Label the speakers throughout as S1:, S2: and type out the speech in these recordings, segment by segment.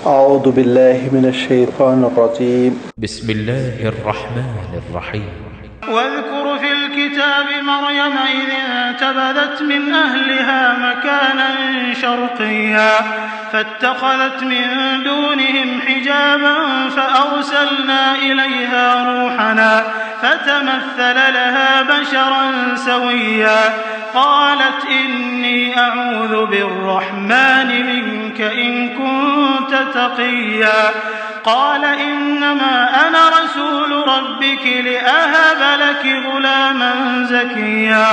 S1: اعوذ باللہ من الشیطان الرجیم
S2: بسم اللہ الرحمن الرحیم
S3: واذكر في الكتاب مريم إذ انتبذت من أهلها مكانا شرقيا فاتخذت من دونهم حجابا فأرسلنا إليها روحنا فتمثل لها بشرا سويا قالت إني أعوذ بالرحمن منك إن كنت تقيا قال إنما أنا رسول ربك لأهب لك غلاما زكيا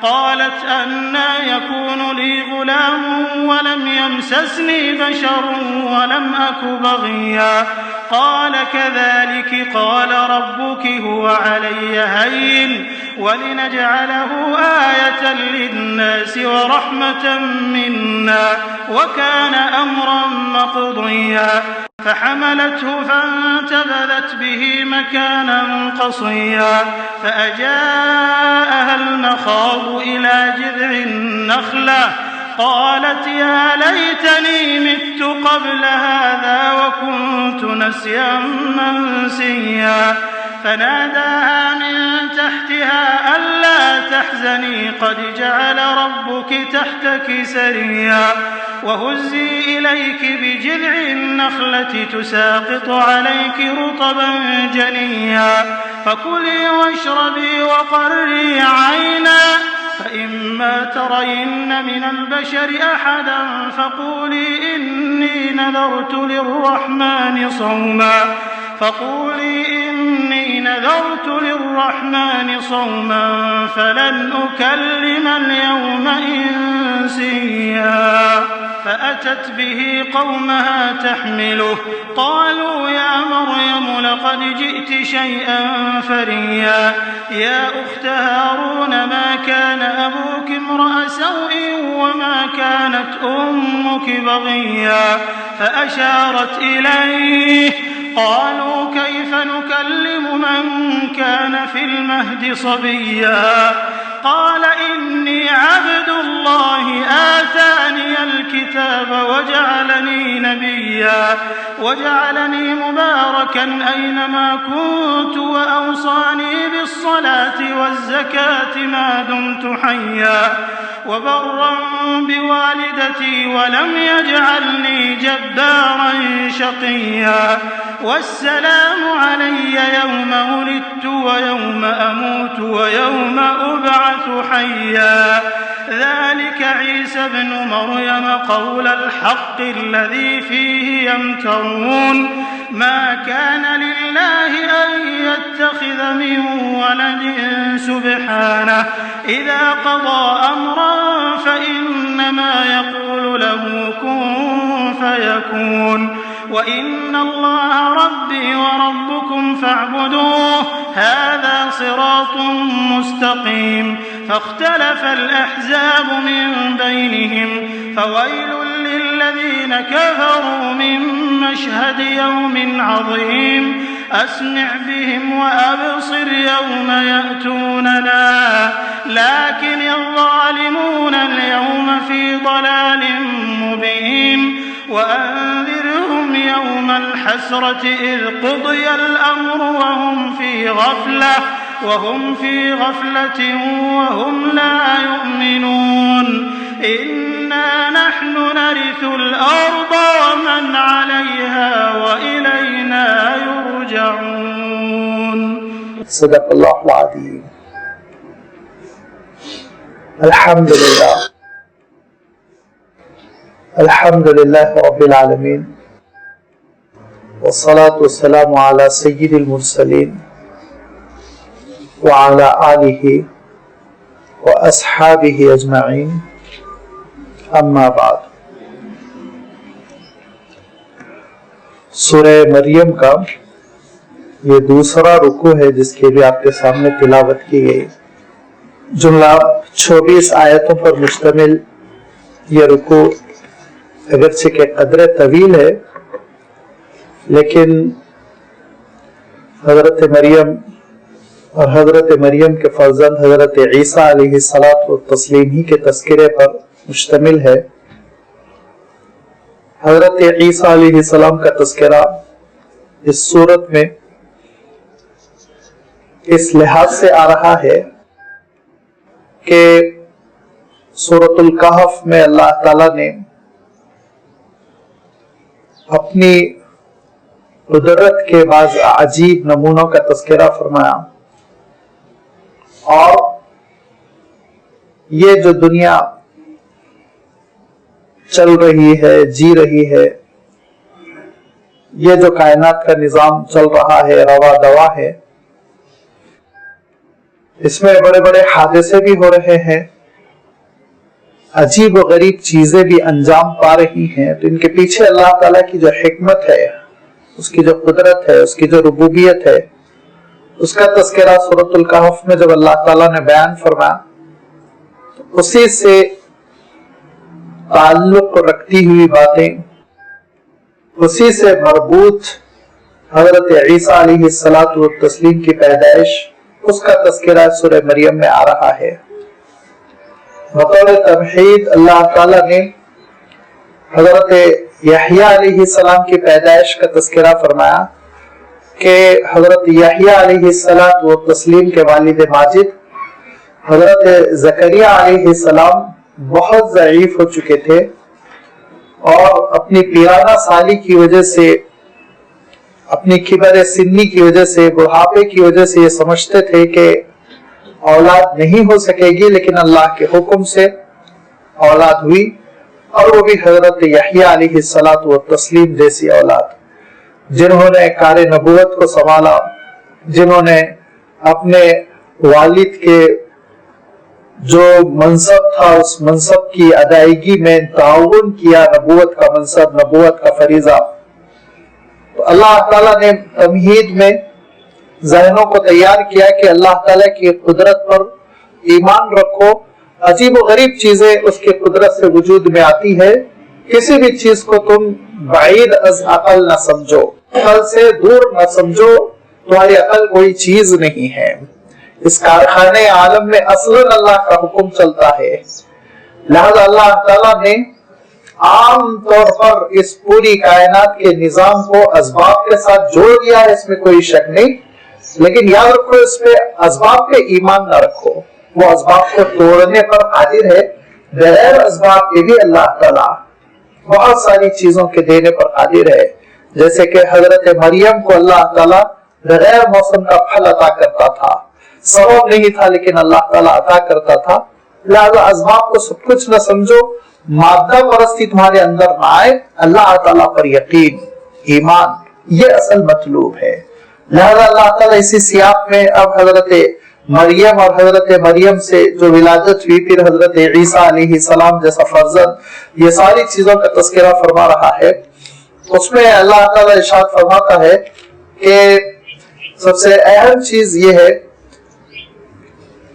S3: قالت أنى يكون لي غلام ولم يمسسني بشر ولم أك بغيا قال كذلك قال ربك هو علي هين ولنجعله آية للناس ورحمة منا وكان أمرا مقضيا فحملته فانتبذت به مكانا قصيا فأجاءها المخاض إلى جذع النخلة قالت يا ليتني مت قبل هذا وكنت نسيا منسيا فناداها من تحتها ألا تحزني قد جعل ربك تحتك سريا وهزي إليك بجذع النخلة تساقط عليك رطبا جنيا فكلي واشربي وقري عينا فإما ترين من البشر أحدا فقولي إني نذرت للرحمن صوما فلن أكلم اليوم إنسيا فأتت به قومها تحمله قالوا يا مريم لقد جئت شيئا فريا يا أخت هارون ما كان أبوك امرأ سوء وما كانت أمك بغيا فأشارت إليه قالوا كيف نكلم من كان في المهد صبيا قال إني عبد الله آتاني الكتاب وجعلني نبيا وجعلني مباركا أينما كنت وأوصاني بالصلاة والزكاة ما دمت حيا وبرا بوالدتي ولم يجعلني جبارا شقيا والسلام علي يوم ولدت ويوم أموت ويوم أبعث حيا ذلك عيسى ابن مريم قول الحق الذي فيه يمترون ما كان لله أن يتخذ من ولد سبحانه إذا قضى أمرا فإنما يقول له كن فيكون وإن الله ربي وربكم فاعبدوه هذا صراط مستقيم فاختلف الأحزاب من بينهم فويل للذين كفروا من مشهد يوم عظيم أسمع بهم وأبصر يوم يأتوننا لكن الظالمون اليوم في ضلال مبين وأنذرهم يوم الحسرة إذ قضي الأمر وهم في غفلة وهم لا يؤمنون إنا نحن نرث الأرض ومن عليها وإلينا يرجعون.
S1: صدق اللہ العظیم. الحمد للہ رب العالمین والصلاة والسلام على سید المرسلین وعلى آلہ واصحابہ اجمعین اما بعد. سورہ مریم کا یہ دوسرا رکوع ہے جس کے بھی آپ کے سامنے تلاوت کی گئی. جملہ 24 آیتوں پر مشتمل یہ رکوع اگرچہ کہ قدر طویل ہے لیکن حضرت مریم اور حضرت مریم کے فرزند حضرت عیسیٰ علیہ الصلوۃ والتسلیم ہی کے تذکرے پر مشتمل ہے. حضرت عیسیٰ علیہ السلام کا تذکرہ اس صورت میں اس لحاظ سے آ رہا ہے کہ سورۃ الکہف میں اللہ تعالی نے اپنی قدرت کے بعض عجیب نمونوں کا تذکرہ فرمایا، اور یہ جو دنیا چل رہی ہے، جی رہی ہے، یہ جو کائنات کا نظام چل رہا ہے، روا دوا ہے، اس میں بڑے بڑے حادثے بھی ہو رہے ہیں، عجیب و غریب چیزیں بھی انجام پا رہی ہیں، تو ان کے پیچھے اللہ تعالیٰ کی جو حکمت ہے، اس کی جو قدرت ہے، اس کی جو ربوبیت ہے، اس کا تذکرہ سورۃ الکہف میں جب اللہ تعالیٰ نے بیان فرمایا، تو اسی سے تعلق رکھتی ہوئی باتیں، اسی سے مربوط حضرت عیسیٰ علیہ السلام کی پیدائش، اس کا تذکرہ سورہ مریم میں آ رہا ہے۔ بطور تمہید اللہ تعالیٰ نے حضرت یحییٰ علیہ السلام کی پیدائش کا تذکرہ فرمایا کہ حضرت یحییٰ علیہ السلام کے والد ماجد حضرت زکریا علیہ السلام بہت ضعیف ہو چکے تھے، اور اپنی پیرانہ سالی کی وجہ سے، اپنی کبر سنی کی وجہ سے، بڑھاپے کی وجہ سے یہ سمجھتے تھے کہ اولاد نہیں ہو سکے گی، لیکن اللہ کے حکم سے اولاد ہوئی، اور وہ بھی حضرت یحییٰ علیہ السلام جیسی اولاد، جنہوں نے کار نبوت کو سنبھالا، جنہوں نے اپنے والد کے جو منصب تھا اس منصب کی ادائیگی میں تعاون کیا، نبوت کا منصب، نبوت کا فریضہ۔ تو اللہ تعالیٰ نے تمہید میں ذہنوں کو تیار کیا کہ اللہ تعالیٰ کی قدرت پر ایمان رکھو، عجیب و غریب چیزیں اس کی قدرت سے وجود میں آتی ہے، کسی بھی چیز کو تم بعید از عقل نہ سمجھو، عقل سے دور نہ سمجھو، تمہاری عقل کوئی چیز نہیں ہے۔ اس کارخانے عالم میں اصلاً اللہ کا حکم چلتا ہے، لہذا اللہ تعالیٰ نے عام طور پر اس پوری کائنات کے نظام کو اسباب کے ساتھ جوڑ دیا ہے، اس میں کوئی شک نہیں، لیکن یاد رکھو اس پہ اسباب پہ ایمان نہ رکھو، وہ اسباب کو توڑنے پر قادر ہے، بغیر اسباب کے بھی اللہ تعالیٰ بہت ساری چیزوں کے دینے پر قادر ہے، جیسے کہ حضرت مریم کو اللہ تعالیٰ بغیر موسم کا پھل عطا کرتا تھا، سبب نہیں تھا لیکن اللہ تعالیٰ عطا کرتا تھا، لہذا اسباب کو سب کچھ نہ سمجھو، مادہ پرستی تمہارے اندر نہ آئے، اللہ تعالیٰ پر یقین، ایمان، یہ اصل مطلوب ہے۔ لہذا اللہ تعالیٰ اسی سیاق میں اب حضرت مریم اور حضرت مریم سے جو ولادت ہوئی، پھر حضرت عیسیٰ علیہ السلام جیسا فرزند، یہ ساری چیزوں کا تذکرہ فرما رہا ہے۔ اس میں اللہ تعالیٰ ارشاد فرماتا ہے کہ سب سے اہم چیز یہ ہے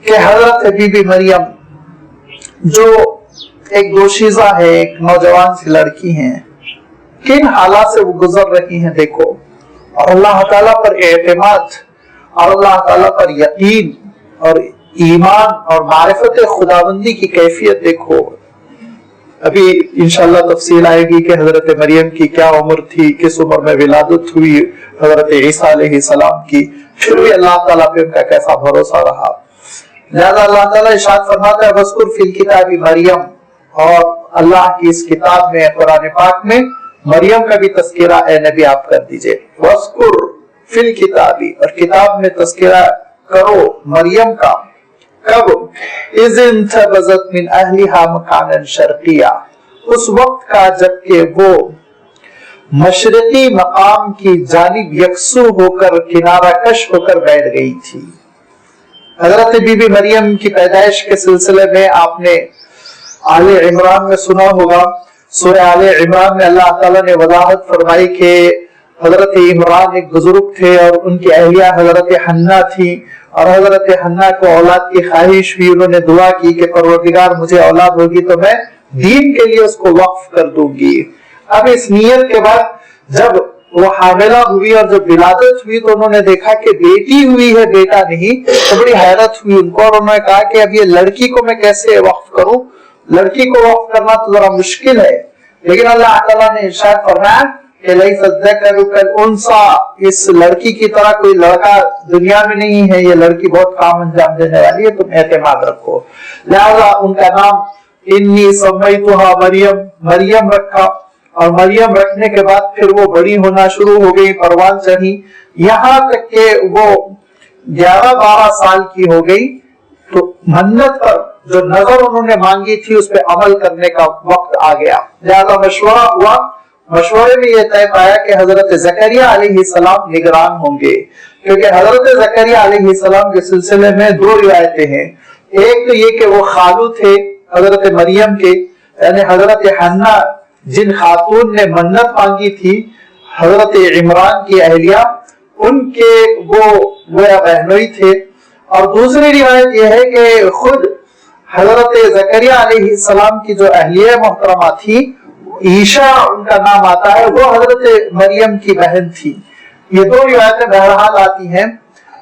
S1: کہ حضرت بی بی مریم جو ایک دوشیزہ ہے، ایک نوجوان سی لڑکی ہیں، کن حالات سے وہ گزر رہی ہیں دیکھو، اور اللہ تعالیٰ پر اعتماد اور اللہ تعالیٰ پر یقین اور ایمان اور معرفت خداوندی کی کیفیت دیکھو۔ ابھی انشاءاللہ تفصیل آئے گی کہ حضرت مریم کی کیا عمر تھی، کس عمر میں ولادت ہوئی حضرت عیسیٰ علیہ السلام کی، پھر بھی اللہ تعالیٰ پہ ان کا کیسا بھروسہ رہا۔ لہذا اللہ تعالیٰ ارشاد فرماتا ہے وَاذْكُرْ فِي الْكِتَابِ مریم، اور اللہ کی اس کتاب میں، قرآن پاک میں مریم کا بھی تذکرہ اے نبی آپ کر دیجئے۔ وَاذْكُرْ فِي الْكِتَابِ، اور کتاب میں تذکرہ کرو مریم کا، کب؟ اِذِ انْتَبَذَتْ مِنْ أَهْلِهَا مَكَانًا شَرْقِيًّا، اس وقت کا جبکہ وہ مشرقی مقام کی جانب یکسو ہو کر، کنارہ کش ہو کر بیٹھ گئی تھی۔ حضرت بی بی مریم کی پیدائش کے سلسلے میں آپ نے آل عمران میں سنا ہوگا، سورہ آل عمران میں اللہ تعالیٰ نے وضاحت فرمائی کہ حضرت عمران ایک بزرگ تھے اور ان کی اہلیہ حضرت حنہ تھی، اور حضرت حنہ کو اولاد کی خواہش ہوئی، انہوں نے دعا کی کہ پروردگار مجھے اولاد ہوگی تو میں دین کے لیے اس کو وقف کر دوں گی۔ اب اس نیت کے بعد جب وہ حاملہ ہوئی اور جب ولادت ہوئی تو انہوں نے دیکھا کہ بیٹی ہوئی ہے، بیٹا نہیں، تو بڑی حیرت ہوئی ان کو، اور انہوں نے کہا کہ اب یہ لڑکی کو میں کیسے وقف کروں، لڑکی کو وقف کرنا تو ذرا مشکل ہے، لیکن اللہ تعالیٰ نے ارشاد فرمایا کہ لیس الذکر کالانثی، اس لڑکی کی طرح کوئی لڑکا دنیا میں نہیں ہے، یہ لڑکی بہت کام انجام دینے والی ہے، تم اعتماد رکھو۔ لہذا ان کا نام انی سمیتھا مریم، مریم رکھا، اور مریم رکھنے کے بعد پھر وہ بڑی ہونا شروع ہو گئی، پروان چڑھی، یہاں تک کہ وہ 11-12 سال کی ہو گئی تو منت پر جو نظر انہوں نے مانگی تھی اس پہ عمل کرنے کا وقت آ گیا۔ لہذا مشورہ ہوا، مشورے میں یہ طے پایا کہ حضرت زکریا علیہ السلام نگران ہوں گے، کیونکہ حضرت زکریا علیہ السلام کے سلسلے میں 2 روایتیں ہیں۔ ایک تو یہ کہ وہ خالو تھے حضرت مریم کے، یعنی حضرت حنا جن خاتون نے منت مانگی تھی حضرت عمران کی اہلیہ، ان کے وہ گویا بہنوئی تھے۔ اور دوسری روایت یہ ہے کہ خود حضرت زکریا علیہ السلام کی جو اہلیہ محترمہ تھی، عیشا ان کا نام آتا ہے، وہ حضرت مریم کی بہن تھی۔ یہ 2 روایتیں بہرحال آتی ہیں،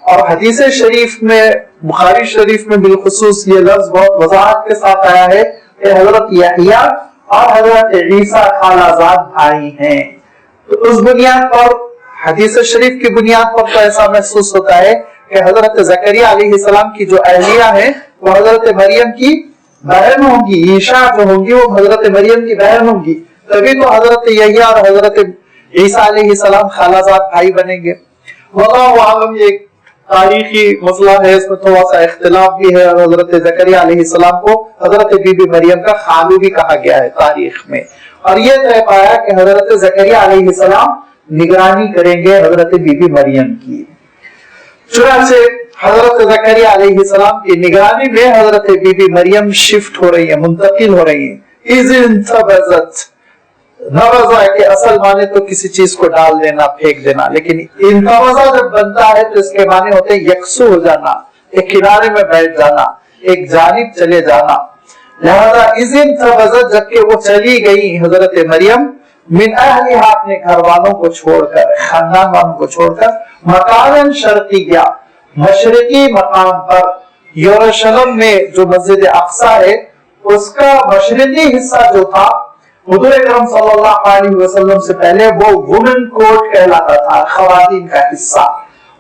S1: اور حدیث شریف میں، بخاری شریف میں بالخصوص یہ لفظ بہت وضاحت کے ساتھ آیا ہے کہ حضرت یحییٰ اور حضرت عیسیٰ خالازاد بھائی ہیں۔ تو اس بنیاد پر، حدیث شریف کی بنیاد پر تو ایسا محسوس ہوتا ہے کہ حضرت زکریا علیہ السلام کی جو اہلیہ ہیں وہ حضرت مریم کی بہن ہوں گی، عیشا جو ہوں گی وہ حضرت مریم کی بہن ہوں گی، تبھی تو حضرت یحییٰ اور حضرت عیسیٰ علیہ السلام خالازاد بھائی بنیں گے۔ واللہ اعلم، یہ تاریخی مسئلہ ہے، اس میں تھوڑا سا اختلاف بھی ہے، اور حضرت زکریا علیہ السلام کو حضرت بی بی مریم کا خالو بھی کہا گیا ہے تاریخ میں، اور یہ طے پایا کہ حضرت زکریا علیہ السلام نگرانی کریں گے حضرت بی بی مریم کی۔ چنانچہ حضرت زکریا علیہ السلام کی نگرانی میں حضرت بی بی مریم شفٹ ہو رہی ہے، منتقل ہو رہی ہیں۔ اذ انتبذت، نبذہ کے اصل معنی تو کسی چیز کو ڈال دینا، پھینک دینا، لیکن انتبذہ جب بنتا ہے تو اس کے معنی ہوتے ہیں یکسو ہو جانا، ایک کنارے میں بیٹھ جانا، ایک جانب چلے جانا۔ لہذا اذ انتبذت، جبکہ وہ چلی گئی حضرت مریم، من اہلہا، اپنے گھر والوں کو چھوڑ کر، خاندان والوں کو چھوڑ کر، مکان شرقیہ، مشرقی مقام پر، یروشلم میں جو مسجد اقصی ہے اس کا مشرقی حصہ جو تھا، حضور اکرم صلی اللہ علیہ وسلم سے پہلے وہ وومن کورٹ کہلاتا تھا، خواتین کا حصہ،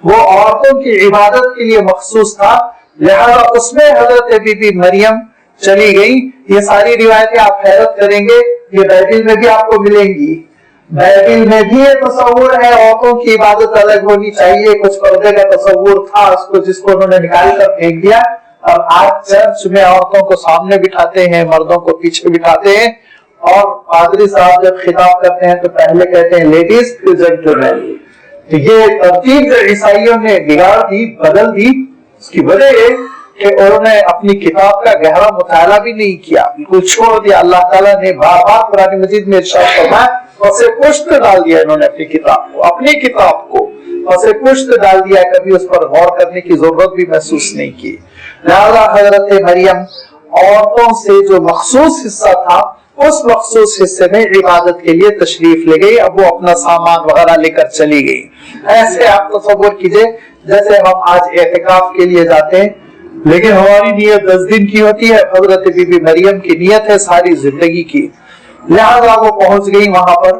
S1: وہ عورتوں کی عبادت کے لیے مخصوص تھا، لہذا اس میں حضرت بی بی مریم چلی گئی۔ یہ ساری روایتیں آپ حیرت کریں گے، یہ بائبل میں بھی آپ کو ملیں گی۔ بائبل میں بھی یہ تصور ہے عورتوں کی عبادت الگ ہونی چاہیے، کچھ پردے کا تصور تھا اس کو، جس کو انہوں نے نکال کر پھینک دیا، اور آج چرچ میں عورتوں کو سامنے بٹھاتے ہیں، مردوں کو پیچھے بٹھاتے ہیں، اور پادری صاحب جب خطاب کرتے ہیں تو پہلے کہتے ہیں لیڈیز پھر جینٹلمین۔ تو یہ ترتیب جو عیسائیوں نے بگاڑ دی، بدل دی، اس کی وجہ یہ کہ انہوں نے اپنی کتاب کا گہرا مطالعہ بھی نہیں کیا، بالکل چھوڑ دیا۔ اللہ تعالیٰ نے بار بار قرآن مجید میں ارشاد فرمایا، پسے پشت ڈال دیا انہوں نے اپنی کتاب کو پسے پشت ڈال دیا، کبھی اس پر غور کرنے کی ضرورت بھی محسوس نہیں کی۔ لہذا حضرت مریم عورتوں سے جو مخصوص حصہ تھا، اس مخصوص حصے میں عبادت کے لیے تشریف لے گئی، اب وہ اپنا سامان وغیرہ لے کر چلی گئی۔ ایسے آپ تصور کیجئے جیسے ہم آج اعتکاف کے لیے جاتے ہیں، لیکن ہماری نیت 10 دن کی ہوتی ہے، حضرت بی بی مریم کی نیت ہے ساری زندگی کی۔ لہذا وہ پہنچ گئی وہاں پر،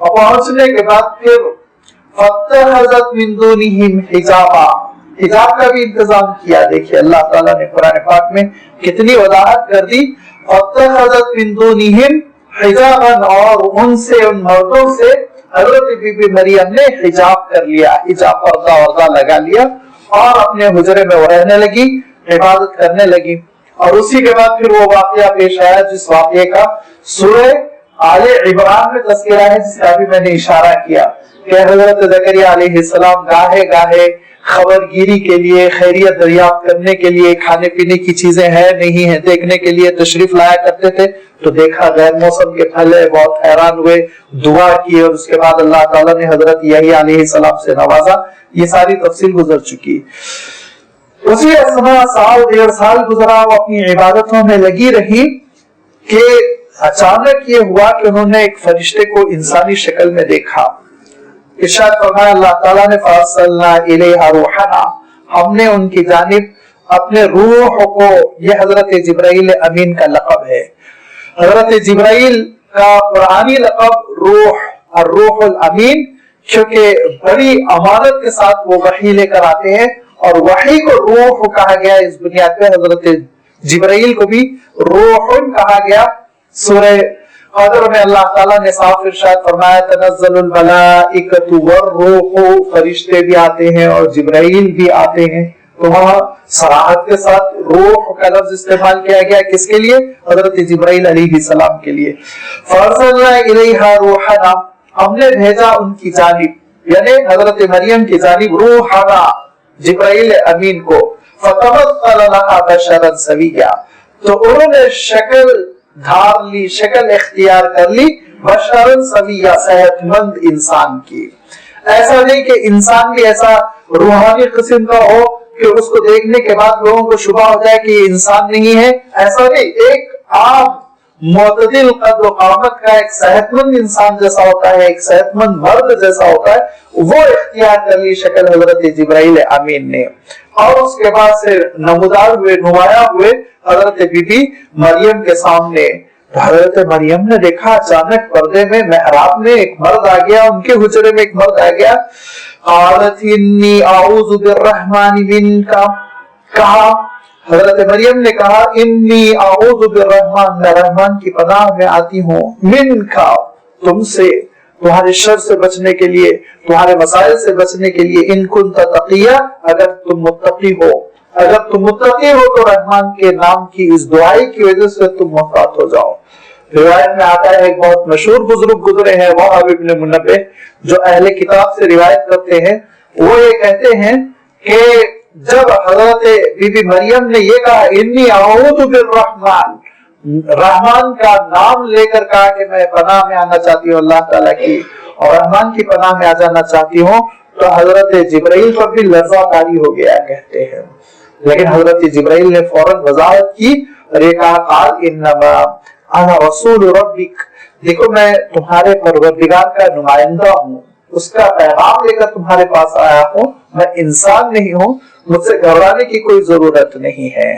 S1: اور پہنچنے کے بعد پھر فَاتَّخَذَتْ مِن دُونِهِمْ حِجَابًا، حجاب کا بھی انتظام کیا۔ دیکھیے اللہ تعالیٰ نے قرآن پاک میں کتنی وضاحت کر دی۔ فَاتَّخَذَتْ مِن دُونِهِمْ حِجَابًا، اور ان سے، ان مردوں سے حضرت بی بی مریم نے حجاب کر لیا، حجاب پردہ وردہ لگا لیا، اور اپنے حجرے میں وہ رہنے لگی، عبادت کرنے لگی۔ اور اسی کے بعد پھر وہ واقعہ پیش آیا جس واقعے کا سورہ آل عمران میں تذکرہ ہے، جس کا بھی میں نے اشارہ کیا کہ حضرت زکریا علیہ السلام گاہے گاہے خبر گیری کے لیے، خیریت دریافت کرنے کے لیے، کھانے پینے کی چیزیں ہیں نہیں ہیں دیکھنے کے لیے تشریف لایا کرتے تھے، تو دیکھا غیر موسم کے پھل ہے، بہت حیران ہوئے، دعا کی، اور اس کے بعد اللہ تعالیٰ نے حضرت یحییٰ علیہ السلام سے نوازا۔ یہ ساری تفصیل گزر چکی۔ اسی اسنا سال 1.5 سال گزرا، وہ اپنی عبادتوں میں لگی رہی کہ اچانک یہ ہوا کہ انہوں نے ایک فرشتے کو انسانی شکل میں دیکھا۔ ارشاد فرمایا اللہ تعالیٰ نے فَأَرْسَلْنَا إِلَيْهَا رُوحَنَا، ہم نے ان کی جانب اپنے روح کو، یہ حضرت جبرائیل امین کا لقب ہے، حضرت جبرائیل کا قرآنی لقب روح الروح الامین، کیونکہ بڑی امانت کے ساتھ وہ وحی لے کر آتے ہیں، اور وحی کو روح کہا گیا اس بنیاد پہ حضرت جبرائیل کو بھی روح کہا گیا۔ سورہ قدر میں اللہ تعالیٰ نے صاف ارشاد فرمایا تنزل الملائکۃ والروح، فرشتے بھی آتے ہیں اور جبرائیل بھی آتے ہیں، تو وہاں صراحت کے ساتھ روح کا لفظ استعمال کیا گیا، کس کے لیے؟ حضرت جبرائیل علیہ السلام کے لیے۔ فارسلنا الیہا روحنا، ہم نے بھیجا ان کی جانب، یعنی حضرت مریم کی جانب روحنا جبرائیل امین کو، فتمثل لها بشرا سویا، تو انہوں نے شکل دھار لی، شکل اختیار کر لی بشرا سویا، صحت مند انسان کی۔ ایسا نہیں کہ انسان بھی ایسا روحانی قسم کا ہو کہ اس کو دیکھنے کے بعد لوگوں کو شبہ ہو جائے کہ یہ انسان نہیں ہے، ایسا نہیں، ایک عام معتدل قد و قامت کا ایک صحت مند انسان جیسا ہوتا ہے، ایک صحت مند مرد جیسا ہوتا ہے، وہ اختیار کر لی شکل حضرت جبرائیل امین نے، اور اس کے بعد سے نمودار ہوئے، نمایاں ہوئے حضرت بی بی مریم کے سامنے۔ حضرت مریم نے دیکھا اچانک پردے میں محراب میں ایک مرد آ گیا، ان کے حجرے میں ایک مرد آ گیا۔ قالت انی اعوذ بالرحمن منک، کہا حضرت مریم نے کہا انی اعوذ بالرحمن، میں رحمان کی پناہ میں آتی ہوں، منک، تم سے، تمہارے شر سے بچنے کے لیے، تمہارے مسائل سے بچنے کے لیے، ان کنت تقیہ، اگر تم متقی ہو، اگر تم متقی ہو تو رحمان کے نام کی اس دعائی کی وجہ سے تم محتاط ہو جاؤ۔ روایت میں آتا ہے، ایک بہت مشہور بزرگ گزرے ہیں وہب ابن منبہ، جو اہل کتاب سے روایت کرتے ہیں، وہ یہ کہتے ہیں کہ جب حضرت بی بی مریم نے یہ کہا انی اعوذ بالرحمن، رحمان کا نام لے کر کہا کہ میں پناہ میں آنا چاہتی ہوں اللہ تعالیٰ کی، اور رحمان کی پناہ میں آ جانا چاہتی ہوں، تو حضرت جبرائیل پر بھی لرزہ طاری ہو گیا کہتے ہیں، لیکن حضرت جبرائیل نے فوراً وضاحت کی اور یہ کہا قال انما انا رسول ربک، دیکھو میں تمہارے پروردگار کا نمائندہ ہوں، اس کا پیغام لے کر تمہارے پاس آیا ہوں، میں انسان نہیں ہوں، مجھ سے گھبرانے کی کوئی ضرورت نہیں ہے۔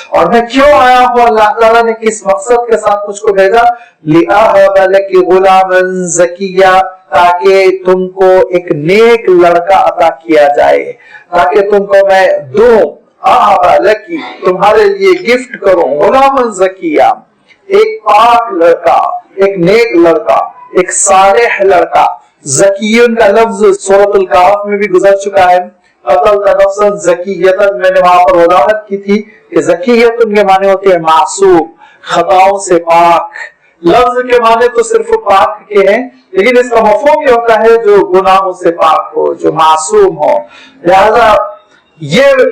S1: اور میں کیوں آیا ہوں، اللہ تعالیٰ نے کس مقصد کے ساتھ مجھ کو بھیجا، لِأَهَبَ لَكِ غُلَامًا زَكِيًّا، تاکہ تم کو ایک نیک لڑکا عطا کیا جائے، تاکہ تم کو میں دوں، أَهَبَ لَكِ، تمہارے لیے گفٹ کروں، غُلَامًا زَكِيًّا، ایک پاک لڑکا، ایک نیک لڑکا، ایک صالح لڑکا۔ زکیون کا لفظ سورۃ الکہف میں بھی گزر چکا ہے، قتلت نفسا زکیۃ، میں نے وہاں پر وضاحت کی تھی کہ زکیۃ کے معنی ہوتے ہیں معصوم، خطاؤں سے پاک۔ لفظ کے معنی تو صرف پاک کے ہیں، لیکن اس کا مفہوم یہ ہوتا ہے جو گناہوں سے پاک ہو، جو معصوم ہو۔ لہذا یہ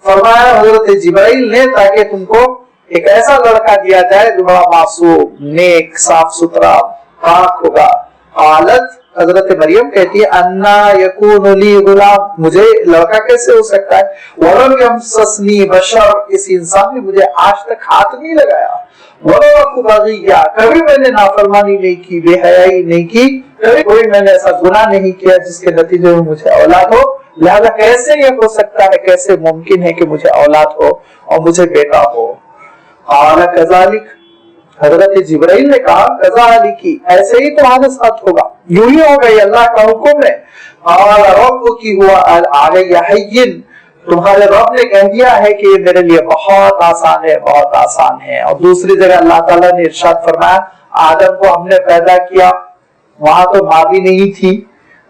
S1: فرمایا حضرت جبرائیل نے تاکہ تم کو ایک ایسا لڑکا دیا جائے جو بڑا معصوم، نیک، صاف ستھرا، پاک ہوگا۔ قالت، حضرت مریم کہتی ہے انا یکون لی غلام، مجھے لڑکا کیسے ہو سکتا ہے، ولم یمسسنی بشر، اس انسان نے مجھے آج تک ہاتھ نہیں لگایا، ولم اکو بغیا، کبھی میں نے نافرمانی نہیں کی، بے حیائی نہیں کی، کبھی کوئی میں نے ایسا گناہ نہیں کیا جس کے نتیجے میں مجھے اولاد ہو، لہذا کیسے یہ ہو سکتا ہے، کیسے ممکن ہے کہ مجھے اولاد ہو اور مجھے بیٹا ہو۔ قال کذالک، حضرت جبرائیل نے کہا کذالکی، ایسے ہی تمہارے ساتھ ہوگا، یوں ہی ہوگا، یہ اللہ کا حکم ہے۔ قال ربکی هو علی حین، تمہارے رب نے کہہ دیا ہے کہ یہ میرے لیے بہت آسان ہے، بہت آسان ہے۔ اور دوسری جگہ اللہ تعالیٰ نے ارشاد فرمایا آدم کو ہم نے پیدا کیا، وہاں تو ماں بھی نہیں تھی،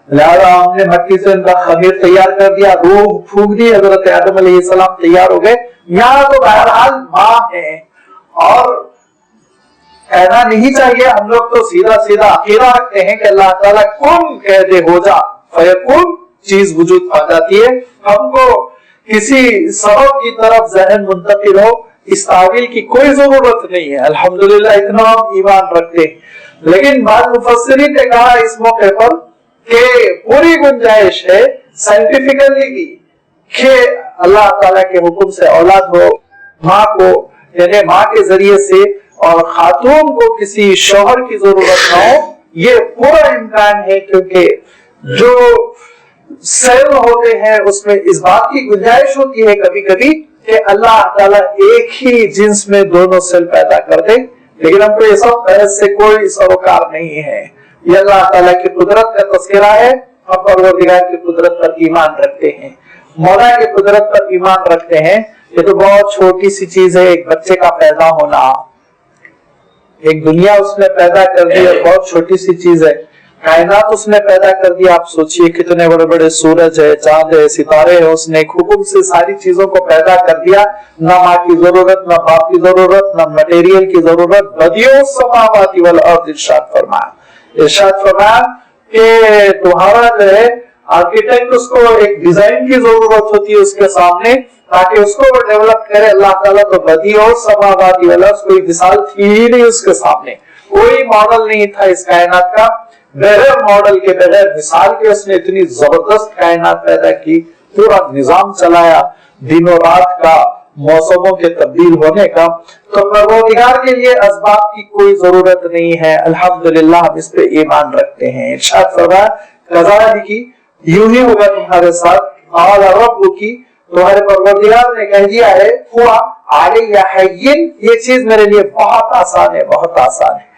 S1: لہذا ہم نے مٹی سے ان کا خمیر تیار کر دیا، روح پھونک دی، حضرت آدم علیہ السلام تیار ہو گئے۔ یہاں تو بہرحال ماں ہے، اور کہنا نہیں چاہیے، ہم لوگ تو سیدھا سیدھا عقیدہ رکھتے ہیں کہ اللہ تعالیٰ کن کہہ دے ہو جا فیکون، چیز وجود پا جاتی ہے، ہم کو کسی سبب کی طرف ذہن منتقل ہو اس تعویل کی کوئی ضرورت نہیں ہے، الحمدللہ اتنا ہم ایمان رکھتے ہیں۔ لیکن بعض مفسرین نے کہا اس موقع پر کہ پوری گنجائش ہے سائنٹیفکلی بھی کہ اللہ تعالیٰ کے حکم سے اولاد ہو، ماں کو یعنی ماں کے ذریعے سے، اور خاتون کو کسی شوہر کی ضرورت نہ ہو، یہ پورا امکان ہے، کیونکہ جو سیل ہوتے ہیں اس میں اس بات کی گنجائش ہوتی ہے کبھی کبھی کہ اللہ تعالیٰ ایک ہی جنس میں دونوں سیل پیدا کر دے، لیکن ہم کو یہ سب بحث سے کوئی سروکار نہیں ہے. یہ اللہ تعالیٰ کی قدرت کا تذکرہ ہے. ہم پروردگار کی قدرت پر ایمان رکھتے ہیں, مولا کی قدرت پر ایمان رکھتے ہیں. یہ تو بہت چھوٹی سی چیز ہے, ایک بچے کا پیدا ہونا, ایک دنیا اس نے پیدا کر دی, اور بہت چھوٹی سی چیز ہے. کائنات اس نے پیدا کر دیا. آپ سوچئے کتنے بڑے بڑے سورج ہے, چاند ہے, ستارے ہیں. اس نے ایک حکم سے ساری چیزوں کو پیدا کر دیا. نہ ماں کی ضرورت, نہ باپ کی ضرورت, نہ مٹیریل کی ضرورت. بدیع السماوات والارض ارشاد فرمایا کہ تمہارا جو ہے آرکیٹیکٹ, اس کو ایک ڈیزائن کی ضرورت ہوتی ہے اس کے سامنے, تاکہ اس کو وہ ڈیولپ کرے. اللہ تعالیٰ تو بدیع السماوات والارض, کوئی مثال تھی ہی نہیں اس کے سامنے, کوئی ماڈل نہیں تھا اس کائنات کا. بغیر ماڈل کے, بغیر مثال کے اس نے اتنی زبردست کائنات پیدا کی, پورا نظام چلایا دن و رات کا, موسموں کے تبدیل ہونے کا. تو پروردگار کے لیے اسباب کی کوئی ضرورت نہیں ہے. الحمدللہ ہم اس پہ ایمان رکھتے ہیں. ارشاد فرمایا کذالک, یوں ہی ہوگا تمہارے ساتھ. قال ربک, تمہارے پروردگار نے کہہ دیا ہے, ہوا علی حین, یہ چیز میرے لیے بہت آسان ہے, بہت آسان ہے.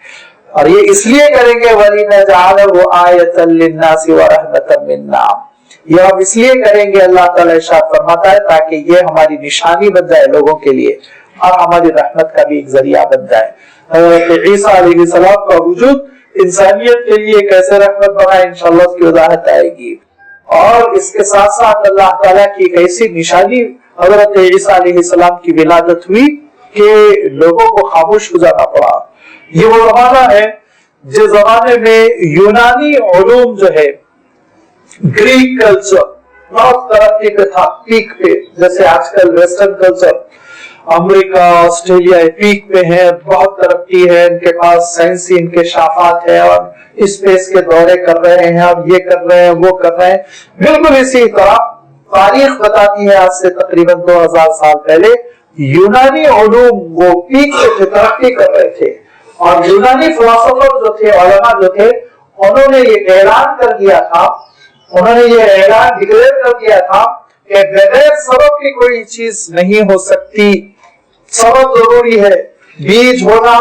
S1: اور یہ اس لیے کریں گے وَلِنَجْعَلَهُ آیَةً لِلنَّاسِ وَرَحْمَةً مِنَّا, یہ ہم اس لیے کریں گے, اللہ تعالیٰ ارشاد فرماتا ہے, تاکہ یہ ہماری نشانی بن جائے لوگوں کے لیے, اور ہماری رحمت کا بھی ایک ذریعہ بن جائے. حضرت عیسیٰ علیہ السلام کا وجود انسانیت کے لیے کیسے رحمت بنا, انشاءاللہ اس کی وضاحت آئے گی. اور اس کے ساتھ ساتھ اللہ تعالیٰ کی ایک ایسی نشانی, حضرت عیسیٰ علیہ السلام کی ولادت ہوئی کہ لوگوں کو خاموش ہو جانا پڑا. یہ وہ زمانہ ہے جس زمانے میں یونانی علوم جو ہے, گریک کلچر بہت ترقی پہ تھا, پیک پہ. جیسے آج کل ویسٹرن کلچر, امریکہ, آسٹریلیا پیک پہ ہے, بہت ترقی ہے, ان کے پاس سائنسی انکشافات ہے, اور اسپیس کے دورے کر رہے ہیں, اور یہ کر رہے ہیں, وہ کر رہے ہیں. بالکل اسی طرح تاریخ بتاتی ہے, آج سے تقریباً 2000 سال پہلے یونانی علوم وہ پیک پہ ترقی کر رہے تھے. اور یونانی فلسفر جو تھے, علماء جو تھے, انہوں نے یہ اعلان کر دیا تھا, انہوں نے یہ اعلان ڈکلیئر کر دیا تھا کہ بغیر سبب کی کوئی چیز نہیں ہو سکتی. سبب ضروری ہے, بیج ہونا,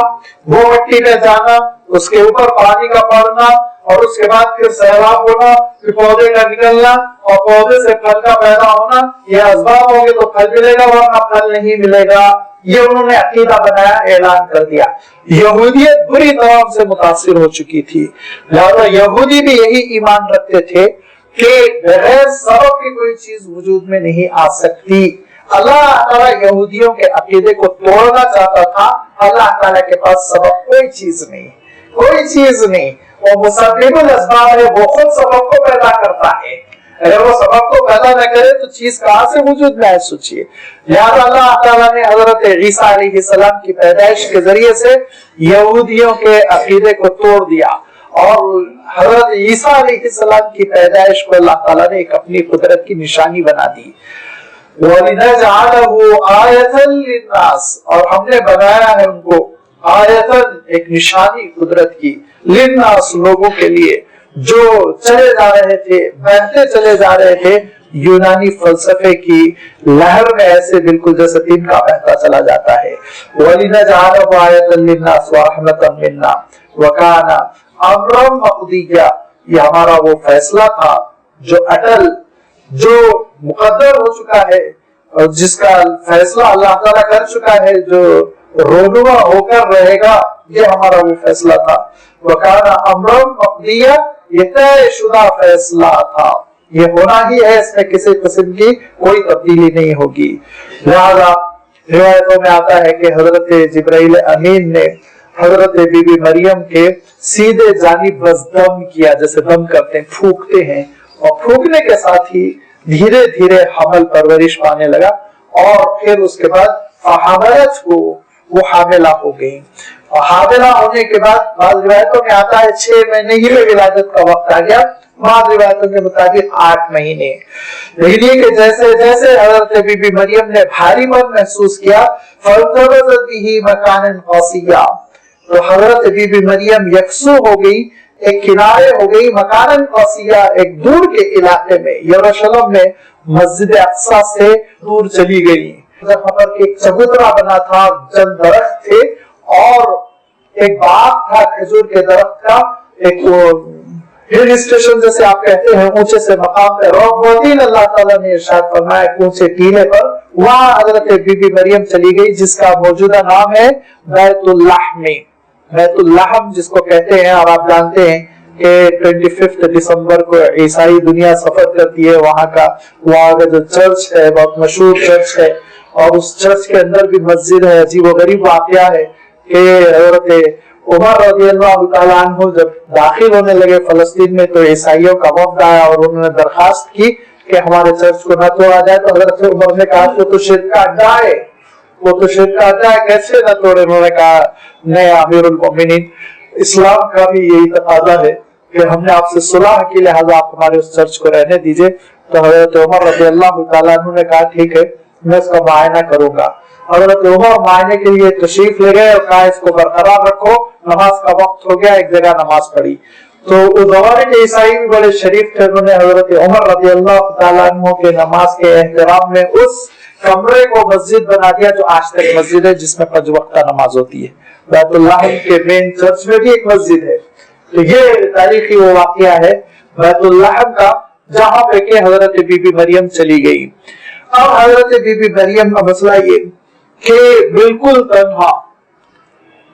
S1: وہ مٹی میں جانا, اس کے اوپر پانی کا پڑنا, اور اس کے بعد پھر سیلاب ہونا, پھر پودے کا نکلنا, اور پودے سے پھل کا پیدا ہونا. یہ اسباب ہوں گے تو پھل ملے گا, ورنہ پھل نہیں ملے گا. یہ انہوں نے عقیدہ بنایا, اعلان کر دیا. یہودیت بری طرح سے متاثر ہو چکی تھی, لہذا یہودی بھی یہی ایمان رکھتے تھے کہ بغیر سبب کی کوئی چیز وجود میں نہیں آ سکتی. اللہ تعالیٰ یہودیوں کے عقیدے کو توڑنا چاہتا تھا. اللہ تعالیٰ کے پاس سبب کوئی چیز نہیں, کوئی چیز نہیں. وہ مسبب الاسباب ہے, وہ خود سبب کو پیدا کرتا ہے. اگر وہ سبب کو پیدا نہ کرے تو چیز کہاں سے وجود میں آئے, سوچئے. لہذا اللہ تعالیٰ نے حضرت عیسیٰ علیہ السلام کی پیدائش کے ذریعے سے یہودیوں کے عقیدے کو توڑ دیا, اور حضرت عیسیٰ علیہ السلام کی پیدائش کو اللہ تعالیٰ نے ایک اپنی قدرت کی نشانی بنا دی. وَلِنَجْعَلَهُ آیَةً لِلنَّاسِ, اور ہم نے بنایا ہے ان کو آیتن, ایک نشانی قدرت کی, لِلنَّاسِ, لوگوں کے لیے جو چلے جا رہے تھے, بہتے چلے جا رہے تھے یونانی فلسفے کی لہر میں, ایسے بالکل جیسے تین کا بہتا چلا جاتا ہے. وَلِنَجْعَلَهُ آیَةً لِلنَّاسِ وَرَحْمَةً مِنَّا وَكَانَ أَمْرًا مَقْضِيًّا, یہ ہمارا وہ فیصلہ تھا جو اٹل, جو مقدر ہو چکا ہے, اور جس کا فیصلہ اللہ تعالیٰ کر چکا ہے, جو رونما ہو کر رہے گا, یہ ہمارا وہ فیصلہ تھا. وَكَانَ أَمْرًا مَقْضِيًّا, یہ طے شدہ فیصلہ تھا, یہ ہونا ہی ہے, اس میں کسی قسم کی کوئی تبدیلی نہیں ہوگی. لہذا روایتوں میں آتا ہے کہ حضرت جبرائیل امین نے حضرت بی بی مریم کے سیدھے جانب بس دم کیا, جیسے دم کرتے ہیں, پھونکتے ہیں, اور پھونکنے کے ساتھ ہی دھیرے دھیرے حمل پرورش پانے لگا, اور پھر اس کے بعد فحملت کو, وہ حاملہ ہو گئی. اور حاملہ ہونے کے بعد بعض روایتوں میں آتا ہے 6 مہینے ہی میں ولادت کا وقت آ گیا, بعض روایتوں کے مطابق 8 مہینے. لیکن یہ کہ جیسے جیسے حضرت بی بی مریم نے بھاری پن محسوس کیا, فَانْتَبَذَتْ بِهِ مَكَانًا قَصِيًّا, تو حضرت بی بی مریم یکسو ہو گئی, ایک کنارے ہو گئی, مکانن قصیہ, ایک دور کے علاقے میں, یروشلم میں مسجد اقصی سے دور چلی گئی. وہاں پر ایک چبوترا بنا تھا, چند درخت تھے, اور ایک باغ تھا کھجور کے درخت کا, ایک وہ ہل اسٹیشن جیسے آپ کہتے ہیں, اونچے سے مقام پہ روبوتین اللہ تعالیٰ نے ارشاد فرمایا اونچے ٹیلے پر, وہاں حضرت بی بی مریم چلی گئی جس کا موجودہ نام ہے بیت اللحم. بیت اللحم جس کو کہتے ہیں, اور آپ جانتے ہیں کہ 25 دسمبر کو عیسائی دنیا سفر کرتی ہے, وہاں کا جو چرچ ہے بہت مشہور چرچ ہے, اور اس چرچ کے اندر بھی مسجد ہے. عجیب و غریب واقعہ ہے کہ حضرت عمر رضی اللہ تعالیٰ عنہ جب داخل ہونے لگے فلسطین میں تو عیسائیوں کا وفد آیا اور انہوں نے درخواست کی کہ ہمارے چرچ کو نہ توڑا جائے. تو حضرت عمر نے کہا وہ تو شرک کا اڈا ہے, وہ تو شرک کا اڈا ہے, کیسے نہ توڑے. انہوں نے کہا نہیں امیر المومنین, اسلام کا بھی یہی تقاضا ہے کہ ہم نے آپ سے صلح کی, لہٰذا آپ ہمارے اس چرچ کو رہنے دیجئے. تو حضرت عمر رضی اللہ تعالیٰ عنہ نے کہا ٹھیک ہے میں اس کا معائنہ کروں گا. حضرت عمر معائنے کے لیے تشریف لے گئے اور کہا اس کو برقرار رکھو, نماز کا وقت ہو گیا. ایک جگہ نماز پڑھی تو اس زمانے کے عیسائی بھی بڑے شریف تھے, انہوں نے حضرت عمر رضی اللہ تعالیٰ عنہ کے نماز کے احترام میں اس کمرے کو مسجد بنا دیا جو آج تک مسجد ہے, جس میں 5 وقتہ نماز ہوتی ہے. بیت اللہ کے مین چرچ میں بھی ایک مسجد ہے. تو یہ تاریخی وہ واقعہ ہے بیت اللہ کا, جہاں پہ کہ حضرت بی بی مریم چلی گئی. اب حضرت بی بی مریم کا مسئلہ یہ کہ بالکل تنہا,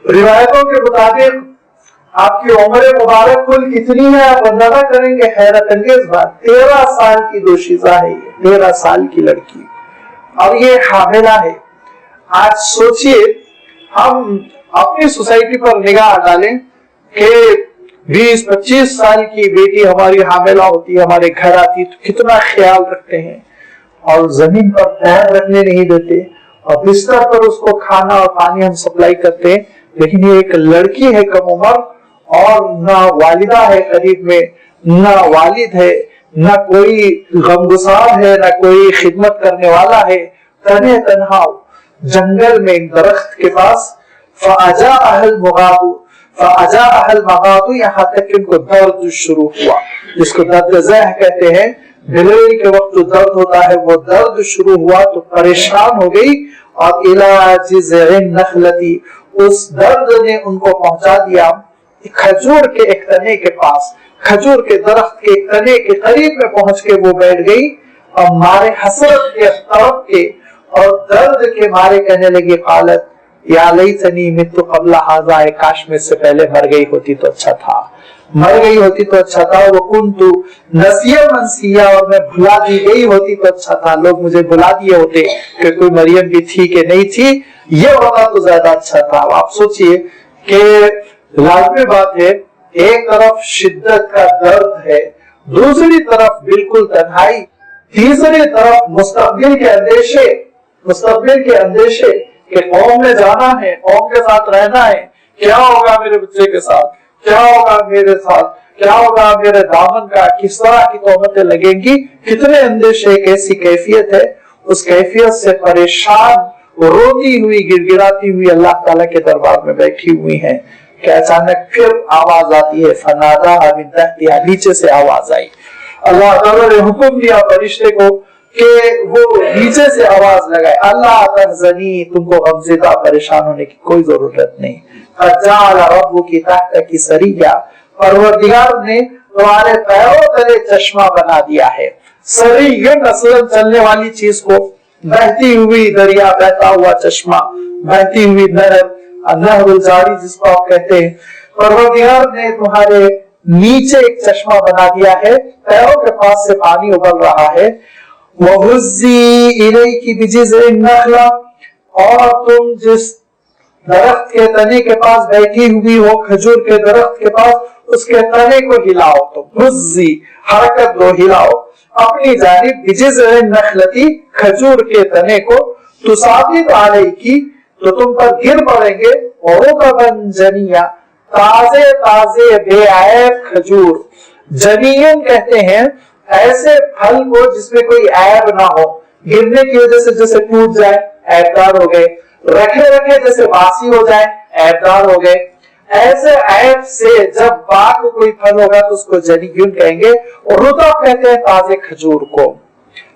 S1: روایتوں کے مطابق آپ کی عمر مبارک کل کتنی ہے آپ اندازہ کریں گے, حیرت انگیز بات, 13 سال کی دوشیزہ ہے یہ, 13 سال کی لڑکی, اور یہ حاملہ ہے. آج سوچئے ہم اپنی سوسائٹی پر نگاہ ڈالیں کہ 20-25 سال کی بیٹی ہماری حاملہ ہوتی ہے, ہمارے گھر آتی تو کتنا خیال رکھتے ہیں, اور زمین پر پیر رکھنے نہیں دیتے, اور بستر پر اس کو کھانا اور پانی ہم سپلائی کرتے ہیں. لیکن یہ ایک لڑکی ہے کم عمر, اور نہ والدہ ہے قریب میں, نہ والد ہے, نہ کوئی غمگسار ہے, نہ کوئی خدمت کرنے والا ہے, تنہا جنگل میں ایک درخت کے پاس. فَأَجَاءَهَا الْمَغَاضُ, یہاں تک کہ ان کو درد شروع ہوا, جس کو درد ذہ کہتے ہیں. ڈلیوری کے وقت جو درد ہوتا ہے وہ درد شروع ہوا تو پریشان ہو گئی, اور إِلَى جِذْعِ النَّخْلَةِ, اس درد نے ان کو پہنچا دیا کھجور کے ایک تنے کے پاس, کھجور کے درخت کے ایک تنے کے قریب میں پہنچ کے وہ بیٹھ گئی, اور مارے حسرت کے طرف کے اور درد کے مارے کہنے لگی قالت یا لیتنی مت قبل ھذا, کاش میں سے پہلے مر گئی ہوتی تو اچھا تھا, مر گئی ہوتی تو اچھا تھا. وکنت نسیا منسیا, اور میں بھلا دی گئی ہوتی تو اچھا تھا, لوگ مجھے بھلا دیے ہوتے کہ کوئی مریم بھی تھی کہ نہیں تھی, یہ ہوتا تو زیادہ اچھا تھا. آپ سوچئے کہ لازمی بات ہے, ایک طرف شدت کا درد ہے, دوسری طرف بالکل تنہائی, تیسری طرف مستقبل کے اندیشے کہ قوم میں جانا ہے, قوم کے ساتھ رہنا ہے, کیا ہوگا میرے بچے کے ساتھ, کیا ہوگا میرے ساتھ, کیا ہوگا میرے دامن کا, کس طرح کی تہمتیں لگیں گی, کتنے اندیشے. ایک ایسی کیفیت ہے, اس کیفیت سے پریشان روتی ہوئی گڑگڑاتی ہوئی اللہ تعالیٰ کے دربار میں بیٹھی ہوئی ہیں کہ اچانک پھر آواز آتی ہے, فناداھا من تحتھا, نیچے سے آواز آئی. اللہ تعالیٰ نے حکم دیا فرشتے کو کہ وہ نیچے سے آواز لگائے, اللہ تحزنی, تم کو غمزدہ پریشان ہونے کی کوئی ضرورت نہیں. فجعل ربک تحتک سریا, پروردگار نے تمہارے پیروں تلے چشمہ بنا دیا ہے. سری اصلاً چلنے والی چیز کو, بہتی ہوئی دریا, بہتا ہوا چشمہ, بہتی ہوئی نہر, نہر الجاری جس کو آپ کہتے ہیں. پروردگار نے تمہارے نیچے ایک چشمہ بنا دیا ہے, پیروں کے پاس سے پانی ابل رہا ہے. وَهُزِّي إِلَيْكِ بِجِذْعِ النَّخْلَةِ, اور تم جس درخت کے تنے کے پاس بیٹھی ہوئی ہو, کھجور کے درخت کے پاس, اس کے تنے کو ہلاؤ. تم ہزی, حرکت دو, ہلاؤ اپنی جانب, بِجِذْعِ النَّخْلَةِ, کھجور کے تنے کو, تُسَاقِطْ عَلَيْكِ, تو تم پر گر پڑیں گے, رُطَبًا جَنِيًّا, تازے تازے بے عیب کھجور. جنین کہتے ہیں ایسے پھل کو جس میں کوئی عیب نہ ہو, گرنے کی وجہ سے جیسے ٹوٹ جائے عیب دار ہو گئے, رکھے جیسے باسی ہو جائے عیب دار ہو گئے. ایسے عیب سے جب باغ کو کوئی پھل ہوگا تو اس کو جنین کہیں گے. اور رطب کہتے ہیں تازے کھجور کو.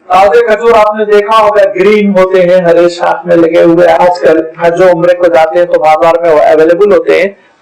S1: تازے کھجور آپ نے دیکھا ہوگا گرین ہوتے ہیں, ہرے شاخ میں لگے ہوئے. آج کل جو عمرے کو جاتے ہیں تو بازار میں اویلیبل ہوتے ہیں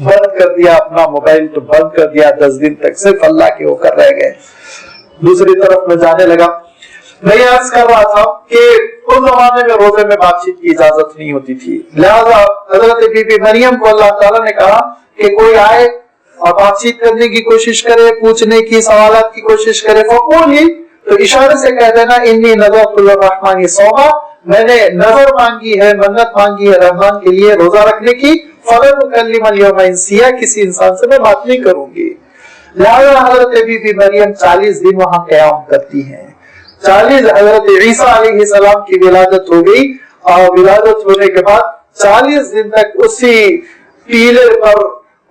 S1: بند کر دیا اپنا موبائل تو بند کر دیا, 10 دن تک صرف اللہ کے ہو کر رہ گئے. دوسری طرف میں جانے لگا, میں یہ عرض کر رہا تھا کہ اس زمانے میں روزے میں بات چیت کی اجازت نہیں ہوتی تھی, لہذا حضرت بی بی مریم کو اللہ تعالیٰ نے کہا کہ کوئی آئے اور بات چیت کرنے کی کوشش کرے, پوچھنے کی, سوالات کی کوشش کرے, فقولی, تو اشارے سے کہہ دینا انی نذرت للرحمن صوما, میں نے نظر مانگی ہے, منت مانگی ہے رحمان کے لیے روزہ رکھنے کی, فلن اکلم الیوم انسیا, کسی انسان سے میں بات نہیں کروں گی. لہذا حضرت بی بی مریم 40 دن وہاں قیام کرتی ہیں. 40 حضرت عیسیٰ علیہ السلام کی ولادت ہو گئی, اور ولادت ہونے کے بعد 40 دن تک اسی ٹیلے پر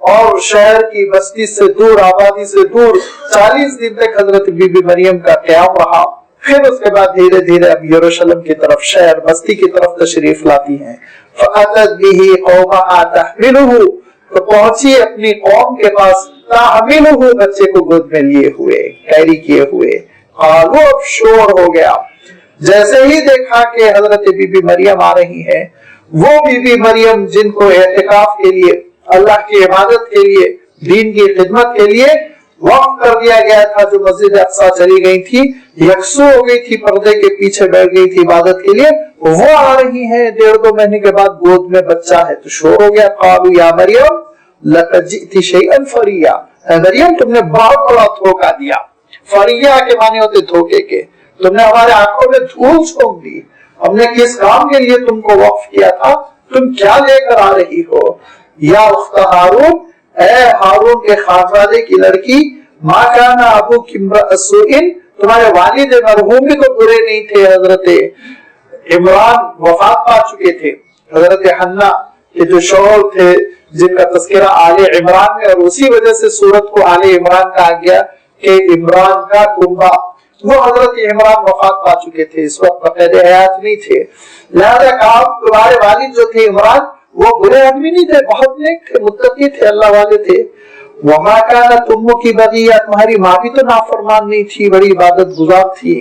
S1: اور شہر کی بستی سے دور, آبادی سے دور 40 دن تک حضرت بی بی مریم کا قیام رہا. پھر اس کے بعد دھیرے دھیرے اب یروشلم کی طرف, شہر بستی کی طرف تشریف لاتی ہیں. فَأَتَتْ بِهِ قَوْمَهَا تَحْمِلُهُ, تو پہنچی اپنی قوم کے پاس, تحملہ, بچے کو گود میں لیے ہوئے, کیری کیے ہوئے. قالوا, اب شور ہو گیا. جیسے ہی دیکھا کہ حضرت بی بی مریم آ رہی ہیں, وہ بی بی مریم جن کو اعتکاف کے لیے, اللہ کی عبادت کے لیے, دین کی خدمت کے لیے وقف کر دیا گیا تھا, جو مسجد اقصی چلی گئی تھی, یکسو ہو گئی تھی, پردے کے پیچھے بیٹھ گئی تھی عبادت کے لیے, وہ آ رہی ہیں 1.5-2 مہینے کے بعد, گود میں بچہ ہے, تو شور ہو گیا. قالوا یا مریم لقد جئت شیئا فریا, اے مریم تم نے بہت بڑا دھوکہ دیا. فریا کے معنی ہوتے دھوکے کے, تم نے ہمارے آنکھوں میں دھول چھونک دی. ہم نے کس کام کے لیے تم کو وقف کیا تھا, تم کیا لے کر آ رہی ہو. یا اخت ہارون, اے ہارون کے خانزادے کی لڑکی, ما کان ابوک امرأ سوء, تمہارے والد مرحوم بھی تو برے نہیں تھے. حضرت عمران وفات پا چکے تھے, حضرت حنا کے جو شوہر تھے جن کا تذکرہ آل عمران میں, اور اسی وجہ سے سورت کو آل عمران کہا گیا کہ عمران کا کنبہ, وہ حضرت عمران وفات پا چکے تھے, اس وقت بقید حیات نہیں تھے. لہذا کہا تمہارے والد جو تھے عمران, وہ برے آدمی نہیں تھے, بہت نیک تھے, متقی تھے, اللہ والے تھے. وما كانت امك بغيا, تمہاری ماں بھی تو نافرمان نہیں تھی, بڑی عبادت گزار تھی.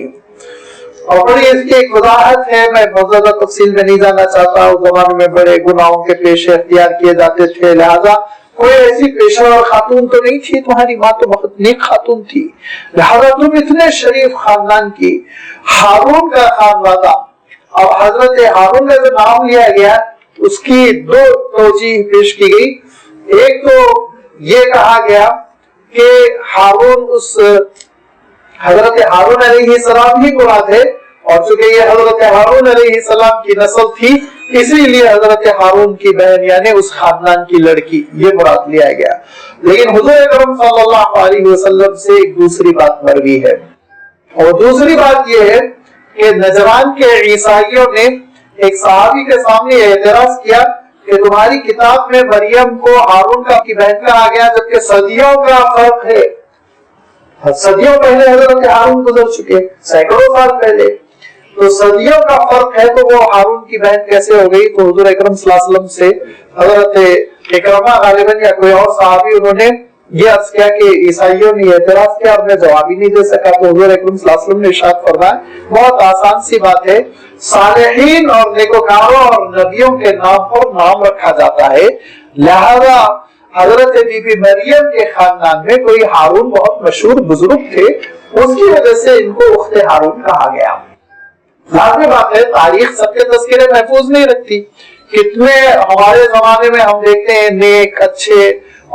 S1: اور بڑی اس کی ایک وضاحت ہے, میں بہت زیادہ تفصیل میں نہیں جانا چاہتا. اس زمانے میں بڑے گناہوں کے پیشے اختیار کیے جاتے تھے, لہذا کوئی ایسی پیشہ ور خاتون تو نہیں تھی, تمہاری ماں تو بہت نیک خاتون تھی, لہذا تم اتنے شریف خاندان کی. ہارون کا خانوادہ, اور حضرت ہارون کا جو نام لیا گیا اس کی 2 توجیہ پیش کی گئی. ایک تو یہ کہا گیا کہ ہارون, اس حضرت ہارون علیہ السلام ہی مراد ہے, اور چونکہ یہ حضرت ہارون علیہ السلام کی نسل تھی, اسی لیے حضرت ہارون کی بہن یعنی اس خاندان کی لڑکی, یہ مراد لیا گیا. لیکن حضور اکرم صلی اللہ علیہ وسلم سے ایک دوسری بات مروی ہے, اور دوسری بات یہ ہے کہ نجران کے عیسائیوں نے ایک صحابی کے سامنے اعتراض کیا کہ تمہاری کتاب میں مریم کو ہارون کی بہن کہا گیا, جبکہ صدیوں کا فرق ہے. صدیوں پہلے حضرت ہارون گزر چکے, سینکڑوں سال پہلے, تو صدیوں کا فرق ہے, تو وہ ہارون کی بہن کیسے ہو گئی. تو حضور اکرم صلی اللہ علیہ وسلم سے حضرت اکرمہ غالباً یا کوئی اور صحابی, انہوں نے یہ عرض کیا کہ عیسائیوں نے اعتراض کیا, اور میں جواب ہی نہیں دے سکا. تو حضور اکرم صلی اللہ علیہ وسلم نے ارشاد فرمایا, بہت آسان سی بات ہے, صالحین اور نیکوکاروں اور نبیوں کے نام پر نام رکھا جاتا ہے, لہذا حضرت بی بی مریم کے خاندان میں کوئی ہارون بہت مشہور بزرگ تھے, اس کی وجہ سے ان کو اخت ہارون کہا گیا. لازمی بات ہے, تاریخ سب کے تذکرے محفوظ نہیں رکھتی. کتنے ہمارے زمانے میں ہم دیکھتے ہیں نیک, اچھے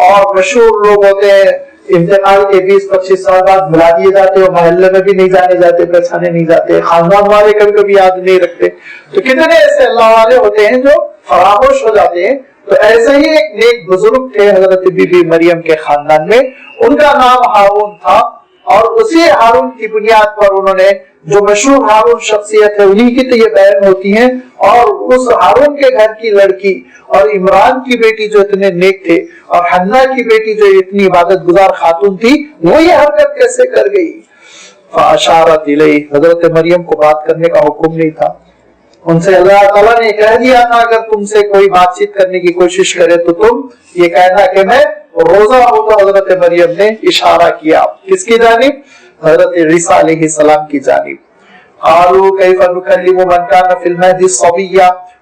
S1: اور مشہور لوگ ہوتے ہیں, انتقال کے 20-25 سال بعد بلا دیے جاتے, اور محلے میں بھی نہیں جانے جاتے, پہچانے نہیں جاتے, خاندان والے کبھی کبھی یاد نہیں رکھتے. تو کتنے ایسے اللہ والے ہوتے ہیں جو فراموش ہو جاتے ہیں. تو ایسے ہی ایک نیک بزرگ تھے حضرت بی بی مریم کے خاندان میں, ان کا نام ہارون تھا, اور اسی ہارون کی بنیاد پر انہوں نے جو مشہور ہارون شخصیت ہے انہی کی تو یہ بہن ہوتی ہیں, اور اس ہارون کے گھر کی لڑکی اور عمران کی بیٹی جو اتنے نیک تھے, اور حنا کی بیٹی جو اتنی عبادت گزار خاتون تھی, وہ یہ حرکت کیسے کر گئی. فاشارت الیہ, حضرت مریم کو بات کرنے کا حکم نہیں تھا, ان سے اللہ تعالیٰ نے کہہ دیا تھا اگر تم سے کوئی بات چیت کرنے کی کوشش کرے تو تم یہ کہنا کہ میں روزہ ہوں. تو حضرت مریم نے اشارہ کیا کس کی جانب, حضرت عیسیٰ علیہ السلام کی جانب. قالوا کیف نکلم من کان فی المہد صبیا,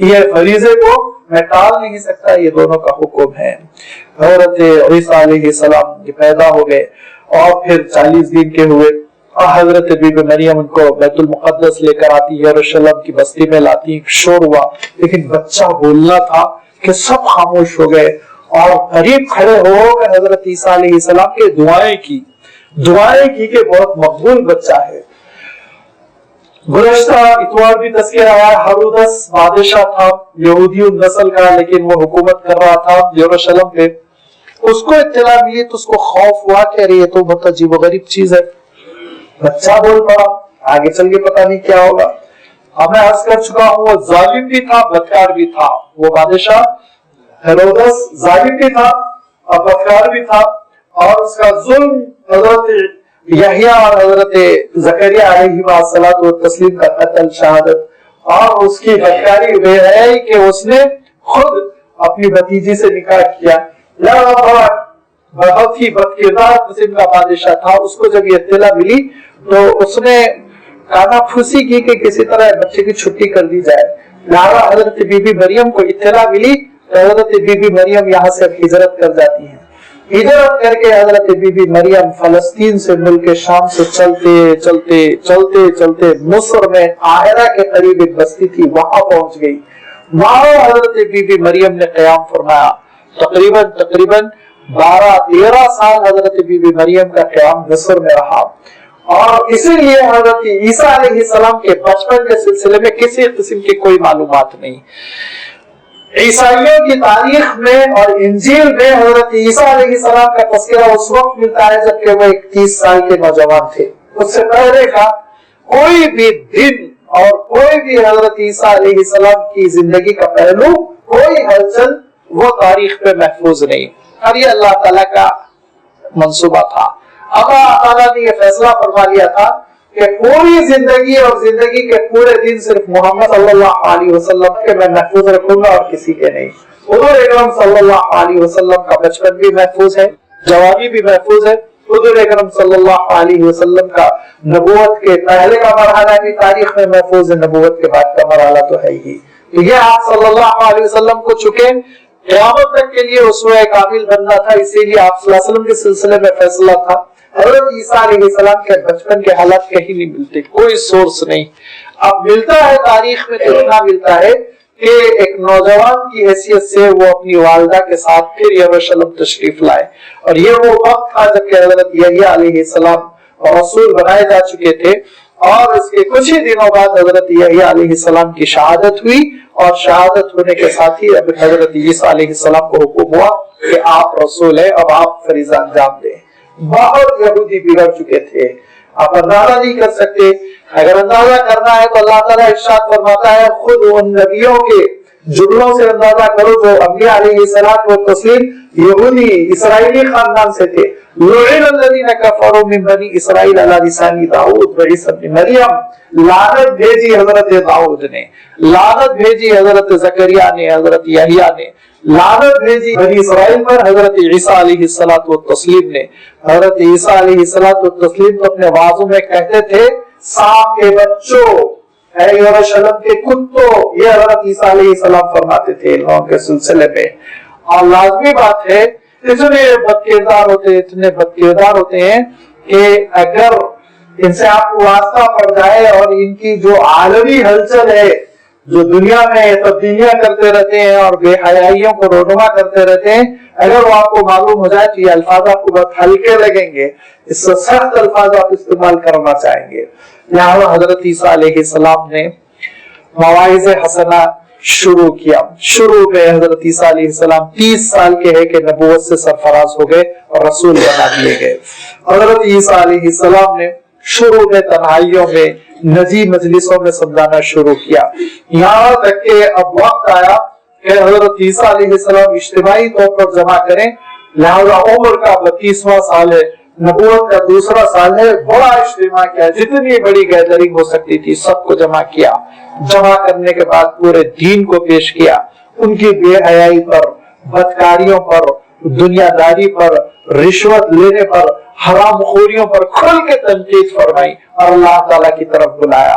S1: یہ فریضے کو میں ٹال نہیں سکتا، یہ دونوں کا حکم ہے۔ حضرت عیسیٰ علیہ السلام پیدا ہو گئے اور پھر 40 دن کے ہوئے، اور حضرت بی بی مریم ان کو بیت المقدس لے کر آتی، یروشلم کی بستی میں لاتی، شور ہوا، لیکن بچہ بولنا تھا کہ سب خاموش ہو گئے، اور قریب کھڑے ہو کر حضرت عیسیٰ علیہ السلام کے دعائیں کی کہ بہت مقبول بچہ ہے۔ گزشتہ اتوار بھی تذکرہ آیا، ہرودس بادشاہ تھا یہودی نسل کا، لیکن وہ حکومت کر رہا تھا یروشلم پہ۔ اس کو اطلاع ملی تو اس کو خوف ہوا کہ ارے یہ تو بہت عجیب و غریب چیز ہے، بچہ بول پڑا، آگے چل کے پتہ نہیں کیا ہوگا۔ اب میں عرض کر چکا ہوں وہ ظالم بھی تھا، بدکار بھی تھا، وہ بادشاہ ہیرودس ظالم بھی تھا اور بدکار بھی تھا، اور اس کا ظلم حضرت یحییٰ اور حضرت زکریا علیہ الصلوۃ والتسلیم کا قتل، شہادت، اور اس کی بدکاری یہ ہے کہ اس نے خود اپنی بھتیجی سے نکاح کیا۔ بہت ہی بدکردار قسم کا بادشاہ تھا۔ اس کو جب یہ اطلاع ملی تو اس نے کانا پھوسی کی کہ کسی طرح بچے کی چھٹی کر دی جائے۔ لہذا حضرت بی بی مریم کو اطلاع ملی تو حضرت بی بی مریم یہاں سے ہجرت کر جاتی ہیں۔ ہجرت کر کے حضرت بی بی مریم فلسطین سے ملک شام سے چلتے مصر میں قاہرہ کے قریب ایک بستی تھی، وہاں پہنچ گئی۔ وہاں حضرت بی بی مریم نے قیام فرمایا۔ تقریباً 12-13 سال حضرت بی بی مریم کا قیام مصر میں رہا، اور اسی لیے حضرت عیسیٰ علیہ السلام کے بچپن کے سلسلے میں کسی قسم کی کوئی معلومات نہیں۔ عیسائیوں کی تاریخ میں اور انجیل میں حضرت عیسیٰ علیہ السلام کا تذکرہ اس وقت ملتا ہے جبکہ وہ 31 سال کے نوجوان تھے۔ اس سے پہلے کا کوئی بھی دن اور کوئی بھی حضرت عیسیٰ علیہ السلام کی زندگی کا پہلو، کوئی ہلچل وہ تاریخ پہ محفوظ نہیں، اور یہ اللہ تعالیٰ کا منصوبہ تھا۔ اللہ تعالیٰ نے یہ فیصلہ فرما لیا تھا کہ پوری زندگی اور زندگی کے پورے دن صرف محمد صلی اللہ علیہ وسلم کے میں محفوظ رکھوں گا اور کسی کے نہیں۔ حضور اکرم صلی اللہ علیہ وسلم کا بچپن بھی محفوظ ہے، جوانی بھی محفوظ ہے، حضور اکرم صلی اللہ علیہ وسلم کا نبوت کے پہلے کا مرحلہ بھی تاریخ میں محفوظ ہے، نبوت کے بعد کا مرحلہ تو ہے ہی۔ یہ آپ صلی اللہ علیہ وسلم کو چکے قیامت تک کے لیے اسوہ کامل بننا تھا، اسی لیے آپ صلی اللہ علیہ وسلم کے سلسلے میں فیصلہ تھا۔ حضرت عیسیٰ علیہ السلام کے بچپن کے حالات کہیں نہیں ملتے، کوئی سورس نہیں۔ اب ملتا ہے تاریخ میں تو اتنا ملتا ہے کہ ایک نوجوان کی حیثیت سے وہ اپنی والدہ کے ساتھ پھر یروشلم تشریف لائے، اور یہ وہ وقت تھا جب کہ حضرت یحییٰ علیہ السلام رسول بنائے جا چکے تھے، اور اس کے کچھ ہی دنوں بعد حضرت یحییٰ علیہ السلام کی شہادت ہوئی، اور شہادت ہونے کے ساتھ ہی اب حضرت عیسیٰ علیہ السلام کو حکم ہوا کہ آپ رسول ہیں، اب آپ فریضہ انجام دیں۔ بہت یہودی بگڑ چکے تھے، آپ اندازہ نہیں کر سکتے۔ اگر اندازہ کرنا ہے تو اللہ تعالیٰ ارشاد فرماتا ہے خود ان نبیوں کے جملوں سے اندازہ کرو جو انبیاء علیہ الصلوۃ والتسلیم یہودی اسرائیلی خاندان سے تھے۔ لعن الذین کفروا من بنی اسرائیل علی لسان داؤد و عیسی ابن مریم، لعنت بھیجی حضرت داؤد نے، لعنت بھیجی حضرت زکریا نے، حضرت یحییٰ نے، لعنت بھیجی بنی اسرائیل پر حضرت عیسیٰ علیہ الصلوۃ والتسلیم نے۔ حضرت عیسیٰ علیہ الصلوۃ والتسلیم تو اپنے وعظوں میں کہتے تھے سانپ کے بچوں، اے یروشلم کے کتوں، یہ حضرت عیسیٰ علیہ السلام فرماتے تھے لوگوں کے سلسلے میں۔ اور لازمی بات ہے اتنے بدکردار ہوتے ہیں کہ اگر ان سے آپ کو واسطہ پڑ جائے اور ان کی جو عالمی ہلچل ہے، جو دنیا میں تبدیلیاں کرتے رہتے ہیں اور بے حیائیوں کو رونما کرتے رہتے ہیں، اگر وہ آپ کو معلوم ہو جائے تو یہ الفاظ آپ کو بہت ہلکے لگیں گے، اس سے سخت الفاظ آپ استعمال کرنا چاہیں گے۔ یہاں حضرت عیسیٰ علیہ السلام نے مواعظ حسنہ شروع کیا۔ شروع میں حضرت عیسیٰ علیہ السلام 30 سال کے ہے کہ نبوت سے سرفراز ہو گئے اور رسول بنا دیے گئے۔ حضرت عیسیٰ علیہ السلام نے شروع میں تنہائیوں میں نجی مجلسوں میں سمجھانا شروع کیا، یہاں تک کہ اب وقت آیا کہ حضرت عیسیٰ علیہ السلام اجتماعی طور پر جمع کریں، لہذا عمر کا 32واں سال ہے، نبوت کا دوسرا سال ہے، بڑا اجتماع کیا، جتنی بڑی گیدرنگ ہو سکتی تھی سب کو جمع کیا۔ جمع کرنے کے بعد پورے دین کو پیش کیا، ان کی بے حیائی پر، بدکاریوں پر، دنیا داری پر، رشوت لینے پر، حرام خوریوں پر کھل کے تنقید فرمائی اور اللہ تعالیٰ کی طرف بلایا۔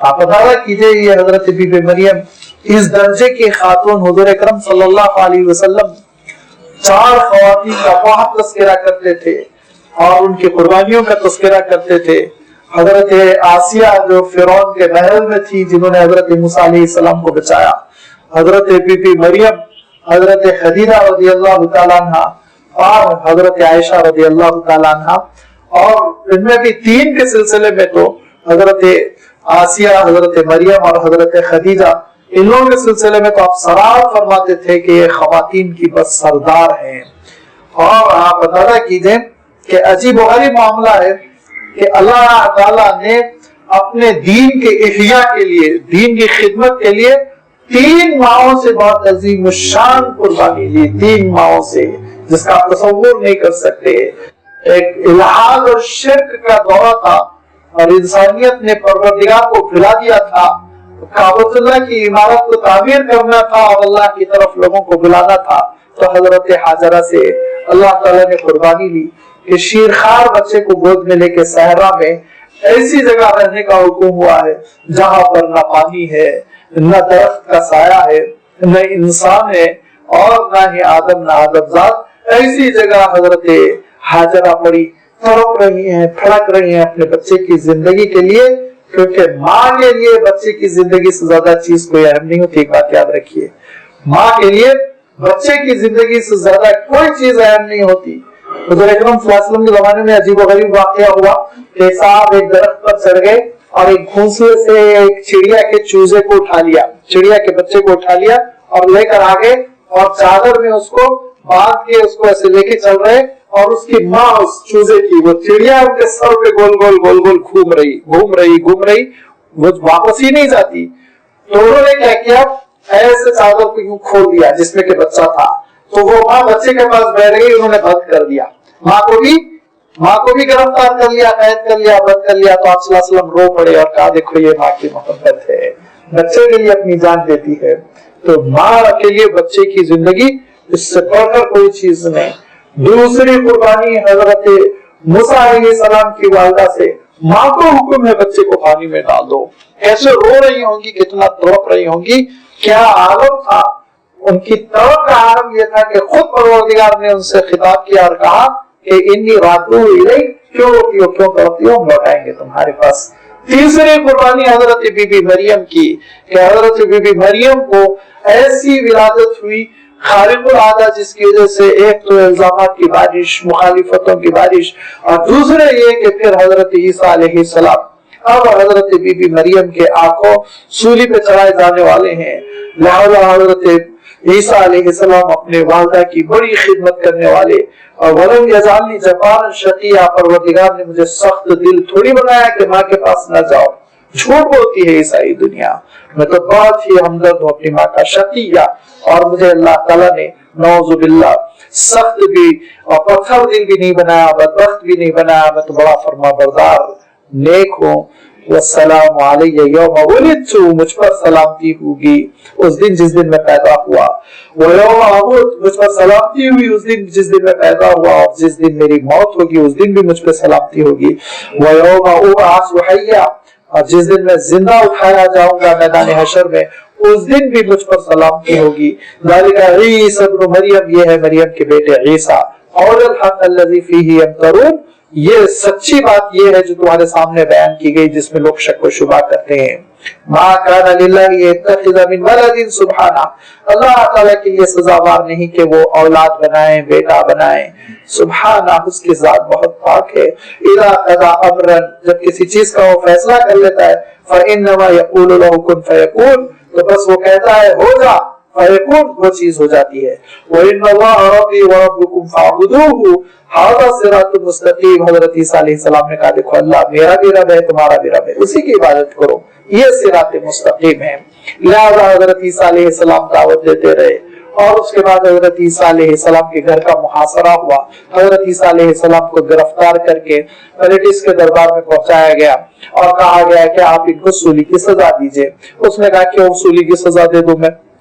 S1: آپ اندازہ کیجئے یہ حضرت بی بی مریم اس درجے کی خاتون حضور اکرم صلی اللہ علیہ وسلم 4 خواتین کا بہت تذکرہ کرتے تھے اور ان کی قربانیوں کا تذکرہ کرتے تھے. حضرت آسیہ جو فرعون کے محل میں تھی جنہوں نے حضرت موسیٰ علیہ السلام کو بچایا, حضرت بی بی مریم, حضرت خدیجہ رضی اللہ تعالیٰ عنہ اور حضرت عائشہ رضی اللہ تعالیٰ عنہ, اور ان میں بھی 3 کے سلسلے میں تو حضرت آسیہ, حضرت مریم اور حضرت خدیجہ, ان لوگوں کے سلسلے میں تو آپ سراحت فرماتے تھے کہ یہ خواتین کی بس سردار ہیں. اور آپ اندازہ کیجئے کہ عجیب و غریب معاملہ ہے کہ اللہ تعالیٰ نے اپنے دین کے احیاء کے لیے, دین کی خدمت کے لیے 3 ماؤں سے بہت عظیم الشان قربانی لی, 3 ماؤں سے, جس کا آپ تصور نہیں کر سکتے. ایک الحاد اور شرک کا دورہ تھا اور انسانیت نے پروردگار کو بھلا دیا تھا, کعبۃ اللہ کی عمارت کو تعمیر کرنا تھا اور اللہ کی طرف لوگوں کو بلانا تھا. تو حضرت حاجرہ سے اللہ تعالیٰ نے قربانی لی کہ شیرخوار بچے کو گود میں لے کے صحرا میں ایسی جگہ رہنے کا حکم ہوا ہے جہاں پر نہ پانی ہے, نہ درخت کا سایہ ہے, نہ انسان ہے اور نہ ہی آدم نہ آدمزاد. ایسی جگہ حضرت حاجرہ پڑی, تڑپ رہی ہیں, پھڑک رہی ہیں اپنے بچے کی زندگی کے لیے, کیونکہ ماں کے لیے بچے کی زندگی سے زیادہ چیز کوئی اہم نہیں ہوتی. ایک بات یاد رکھیے, ماں کے لیے بچے کی زندگی سے زیادہ کوئی چیز اہم نہیں ہوتی. حضور اکرم صلی اللہ علیہ وسلم کے زمانے میں عجیب و غریب واقعہ ہوا کہ صاحب ایک درخت پر چڑھ گئے اور ایک گھونسلے سے ایک چڑیا کے چوزے کو اٹھا لیا, چڑیا کے بچے کو اٹھا لیا اور لے کر آگے, اور چادر میں اس کو باندھ کے اس کو ایسے لے کے چل رہے, اور اس کی ماں اس چوزے کی, وہ چڑیا ان کے سر پہ گول گول گول گول گھوم رہی, وہ واپس ہی نہیں جاتی. تو انہوں نے کیا کیا, ایسے چادر کو یوں کھول دیا جس میں کہ بچہ تھا, تو وہ ماں بچے کے پاس بیٹھ گئی, انہوں نے بند کر دیا, ماں کو بھی گرفتار کر لیا, قید کر لیا, بند کر لیا. تو آپ صلی اللہ علیہ وسلم رو پڑے اور کہا دیکھو یہ ماں کی محبت ہے, بچے کے لیے اپنی جان دیتی ہے. تو ماں کے لیے بچے کی زندگی اس سے بڑھ کر کوئی چیز نہیں. دوسری قربانی حضرت موسیٰ علیہ السلام کی والدہ سے, ماں کو حکم ہے بچے کو پانی میں ڈال دو. کیسے رو رہی ہوں گی, کتنا تڑپ رہی ہوں گی, کیا عالم تھا ان کی تڑپ کا. عالم یہ تھا کہ خود پروردگار نے ان سے خطاب کیا اور کہا کہ انی رادو الیک, کیوں تڑپتی ہو, ہم لوٹائیں گے تمہارے پاس. تیسری قربانی حضرت بی بی مریم کی کہ حضرت بی بی مریم کو ایسی ولادت ہوئی خارق العادہ, جس کی وجہ سے ایک تو الزامات کی بارش, مخالفتوں کی بارش, اور دوسرے یہ کہ پھر حضرت عیسیٰ علیہ السلام اب حضرت بی بی مریم کے آنکھوں سولی پہ چڑھائے جانے والے ہیں. لہذا حضرت عیسیٰ علیہ السلام اپنے والدہ کی بڑی خدمت کرنے والے, اور ولم یجعلنی جبارا شقیا, پروردگار نے مجھے سخت دل تھوڑی بنایا کہ ماں کے پاس نہ جاؤ. جھوٹ بولتی ہے عیسائی دنیا, میں تو بہت ہی ہمدرد ہوں اپنی ماں کا. شقیہ, اور مجھے اللہ تعالیٰ نے نعوذ باللہ سخت بھی اور پتھر دل بھی نہیں بنایا, بدبخت بھی نہیں بنایا. میں تو بڑا فرما بردار نیک ہوں. والسلام علی یوم ولدت, مجھ پر سلامتی ہوگی اس دن جس دن میں پیدا ہوا. ویوم اموت, مجھ پر سلامتی ہوئی اس دن جس دن میں پیدا ہوا, اور جس دن میری موت ہوگی اس دن بھی مجھ پر سلامتی ہوگی. ویوم ابعث حیا, اور جس دن میں زندہ اٹھایا جاؤں گا میدان حشر میں اس دن بھی مجھ پر سلامتی ہوگی. ذالک عیسی ابن مریم, یہ ہے مریم کے بیٹے عیسیٰ. اور الحق الذی فیہ یمترون, یہ سچی بات یہ ہے جو تمہارے سامنے بیان کی گئی جس میں لوگ شک و شبہ کرتے ہیں. ما کان للہ یتخذ من ولد سبحانہ, اللہ تعالیٰ کے لیے سزاوار نہیں کہ وہ اولاد بنائیں, بیٹا بنائیں. سبحانہ, اس کی ذات بہت پاک ہے. اذا قضى امرا, جب کسی چیز کا وہ فیصلہ کر لیتا ہے, فانما یقول له کن فیکون, تو بس وہ کہتا ہے ہو جا, فیکون, وہ چیز ہو جاتی ہے. وَإِنَّ اللَّهَ رَبِّي وَرَبُّكُمْ فَاعْبُدُوهُ هَذَا صِرَاطٌ مُسْتَقِيمٌ. حضرت عیسیٰ علیہ السلام نے کہا دیکھو اللہ میرا بھی رب ہے, تمہارا بھی رب ہے, اسی کی عبادت کرو, یہ صراط مستقیم ہے. لہذا حضرت عیسیٰ علیہ السلام دعوت دیتے رہے, اور اس کے بعد حضرت عیسیٰ علیہ السلام کے گھر کا محاصرہ ہوا. حضرت عیسیٰ علیہ السلام کو گرفتار کر کے پیلاٹس کے دربار میں پہنچایا گیا اور کہا گیا کہ آپ ان کو سولی کی سزا دیجئے. اس نے کہا کہ سولی کی سزا دے دوں میں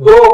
S1: 2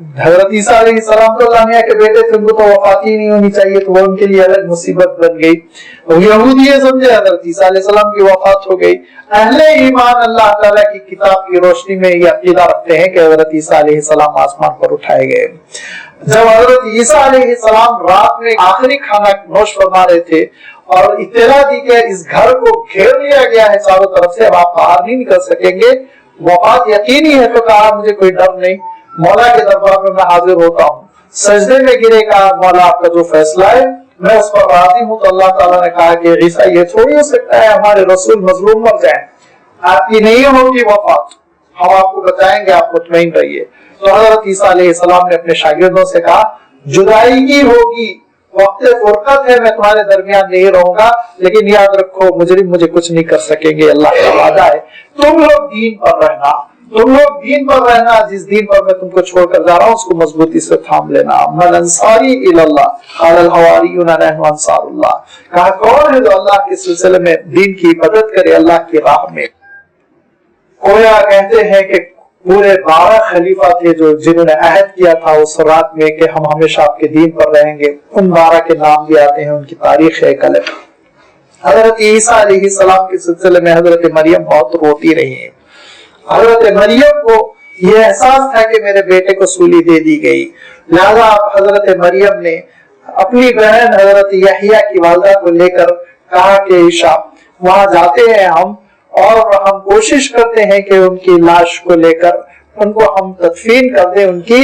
S1: حضرت عیسیٰ علیہ السلام تو اللہ میاں کے بیٹے تھے، ان کو تو وفات ہی نہیں ہونی چاہیے، تو وہ ان کے لیے الگ مصیبت بن گئی. یہودی یہ سمجھے حضرت عیسیٰ علیہ السلام کی وفات ہو گئی. اہل ایمان اللہ تعالیٰ کی کتاب کی روشنی میں یہ عقیدہ رکھتے ہیں کہ حضرت عیسیٰ علیہ السلام آسمان پر اٹھائے گئے. جب حضرت عیسیٰ علیہ السلام رات میں آخری کھانا نوش فرما رہے تھے اور اطلاع دی کہ اس گھر کو گھیر لیا گیا ہے چاروں طرف سے، اب آپ باہر نہیں نکل سکیں گے، وفات یقینی ہے، تو کہا مجھے کوئی ڈر نہیں، مولا کے دربار میں حاضر ہوتا ہوں. سجدے میں گرے گا، مولا آپ کا جو فیصلہ ہے میں اس پر راضی ہوں. تو اللہ تعالیٰ نے کہا کہ عیسیٰ یہ تھوڑی ہو سکتا ہے ہمارے رسول مظلوم مر جائیں، آپ کی نہیں ہوگی وفات، ہم آپ کو بتائیں گے، آپ مطمئن رہیے. تو حضرت عیسیٰ علیہ السلام نے اپنے شاگردوں سے کہا جدائی کی ہوگی، وقت فرقت ہے، میں تمہارے درمیان نہیں رہوں گا، لیکن یاد رکھو مجرم مجھے کچھ نہیں کر سکیں گے، اللہ کا وعدہ ہے. تم لوگ دین پر رہنا، تم لوگ دین پر رہنا، جس دین پر میں تم کو چھوڑ کر جا رہا ہوں اس کو مضبوطی سے تھام لینا. من انصاری الی اللہ قال الحواریون نحن انصار اللہ. کہا کون ہے جو اللہ کے سلسلے میں دین کی مدد کرے اللہ کی راہ میں. کویا کہتے ہیں کہ پورے 12 خلیفہ تھے جو جنہوں نے عہد کیا تھا اس رات میں کہ ہم ہمیشہ آپ کے دین پر رہیں گے. ان 12 کے نام بھی آتے ہیں، ان کی تاریخ ایک الگ. حضرت عیسیٰ علیہ السلام کے سلسلے میں حضرت مریم بہت روتی رہی ہیں. حضرت مریم کو یہ احساس تھا کہ میرے بیٹے کو سولی دے دی گئی، لہذا حضرت مریم نے اپنی بہن حضرت یحییٰ کی والدہ کو لے کر کہا کہ عائشہ وہاں جاتے ہیں ہم، اور ہم کوشش کرتے ہیں کہ ان کی لاش کو لے کر ان کو ہم تدفین کر دیں. ان کی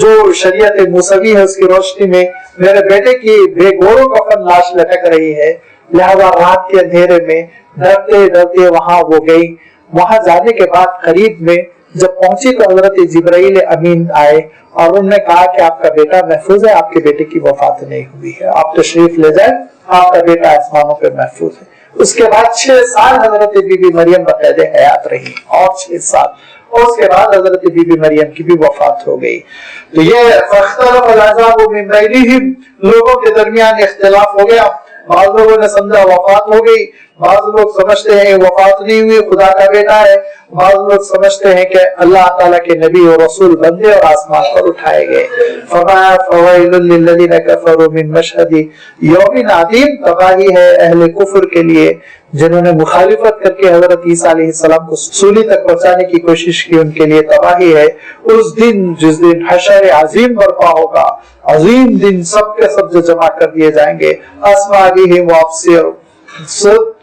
S1: جو شریعت موسوی ہے اس کی روشنی میں میرے بیٹے کی بے گورو کفن لاش لٹک رہی ہے. لہذا رات کے اندھیرے میں ڈرتے ڈرتے وہاں وہ گئی. وہاں جانے کے بعد قریب میں جب پہنچی تو حضرت جبرائیل امین آئے اور انہوں نے کہا کہ آپ کا بیٹا محفوظ ہے، آپ کے بیٹے کی وفات نہیں ہوئی ہے، آپ تشریف لے جائیں، آپ کا بیٹا آسمانوں پہ محفوظ ہے. اس کے بعد 6 سال حضرت بی بی مریم بقید حیات رہی، اور 6 سال، اور اس کے بعد حضرت بی بی مریم کی بھی وفات ہو گئی. تو یہ فاختلف الاحزاب من بینہم، لوگوں کے درمیان اختلاف ہو گیا. بعض لوگوں نے سمجھا وفات ہو گئی، بعض لوگ سمجھتے ہیں وفات نہیں ہوئی، خدا کا بیٹا ہے، بعض لوگ سمجھتے ہیں کہ اللہ تعالیٰ کے نبی اور رسول بندے اور آسمان پر اٹھائے گئے. فرمایا فویل للذین کفروا من مشہد یوم عظیم، تباہی ہے اہل کفر کے لیے جنہوں نے مخالفت کر کے حضرت عیسیٰ علیہ السلام کو سولی تک پہنچانے کی کوشش کی، ان کے لیے تباہی ہے. اس دن جس دن حشر عظیم برپا ہوگا، عظیم دن، سب کے سب جو جمع کر دیے جائیں گے. اسماعیلہم وابصر،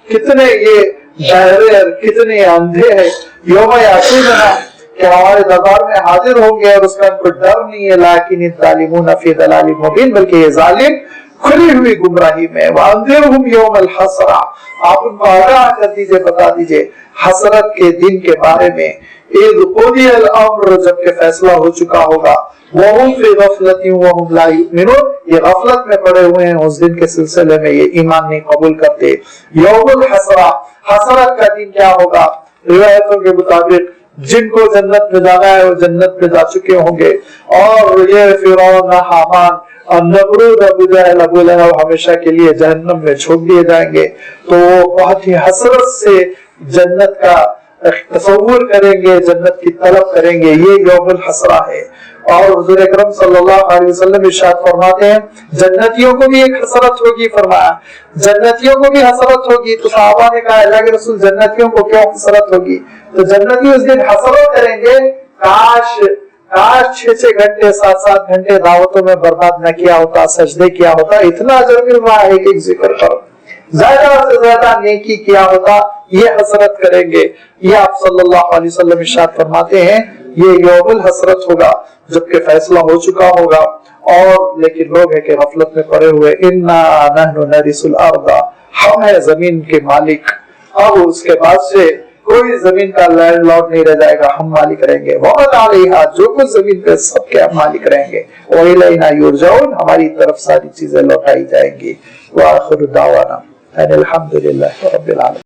S1: کتنے یہ بہرے اور کتنے اندھے ہیں. یوم یاتوننا، کہ ہمارے دربار میں حاضر ہوں گے اور اس کا ان کو ڈر نہیں ہے. لیکن الظالمون فی ضلال مبین، بلکہ یہ ظالم کھلی ہوئی گمراہی میں. وانذرہم یوم الحسرہ، آپ ان کو آگاہ کر دیجئے، بتا دیجئے حسرت کے دن کے بارے میں. اذ قضی الامر، جب کہ فیصلہ ہو چکا ہوگا. وہم فی غفلۃ وہم لا یؤمنون، یہ غفلت میں پڑے ہوئے ہیں اس دن کے سلسلے میں، یہ ایمان نہیں قبول کرتے. یوم الحسرہ، حسرت کا دن کیا ہوگا؟ روایتوں کے مطابق جن کو جنت میں جانا ہے وہ جنت میں جا چکے ہوں گے، اور یہ فرعون، حامان اور نمرود، ابو جہل، ابو لہب ہمیشہ کے لیے جہنم میں چھوڑ دیے جائیں گے. تو وہ بہت ہی حسرت سے جنت کا تصور کریں گے، جنت کی طلب کریں گے. یہ یوم الحسرہ ہے. اور حضور اکرم صلی اللہ علیہ وسلم ارشاد فرماتے ہیں جنتیوں کو بھی ایک حسرت ہوگی. فرمایا جنتیوں کو بھی حسرت ہوگی. تو صحابہ نے کہا اللہ کے رسول جنتیوں کو کیوں حسرت ہوگی؟ تو جنتی اس دن حسرت کریں گے، کاش 6 گھنٹے 7 گھنٹے دعوتوں میں برباد نہ کیا ہوتا، سجدے کیا ہوتا، اتنا اجر مل رہا ہے ایک ذکر پر، زیادہ سے زیادہ نیکی کیا ہوتا. یہ حسرت کریں گے. یہ آپ صلی اللہ علیہ وسلم ارشاد فرماتے ہیں یہ یوم الحسرت ہوگا جبکہ فیصلہ ہو چکا ہوگا. اور لیکن لوگ ہے کہ غفلت میں پڑے ہوئے. انا نحن نرث الارض، ہم ہیں زمین کے مالک. اب اس کے بعد سے کوئی زمین کا لینڈ لارڈ نہیں رہ جائے گا، ہم مالک رہیں گے. ومن علیہا، جو کچھ زمین پہ سب کے ہم مالک رہیں گے. وإلینا یرجعون، ہماری طرف ساری چیزیں لوٹائی جائیں گی. وآخر دعوانا ان الحمد للہ رب العالمین.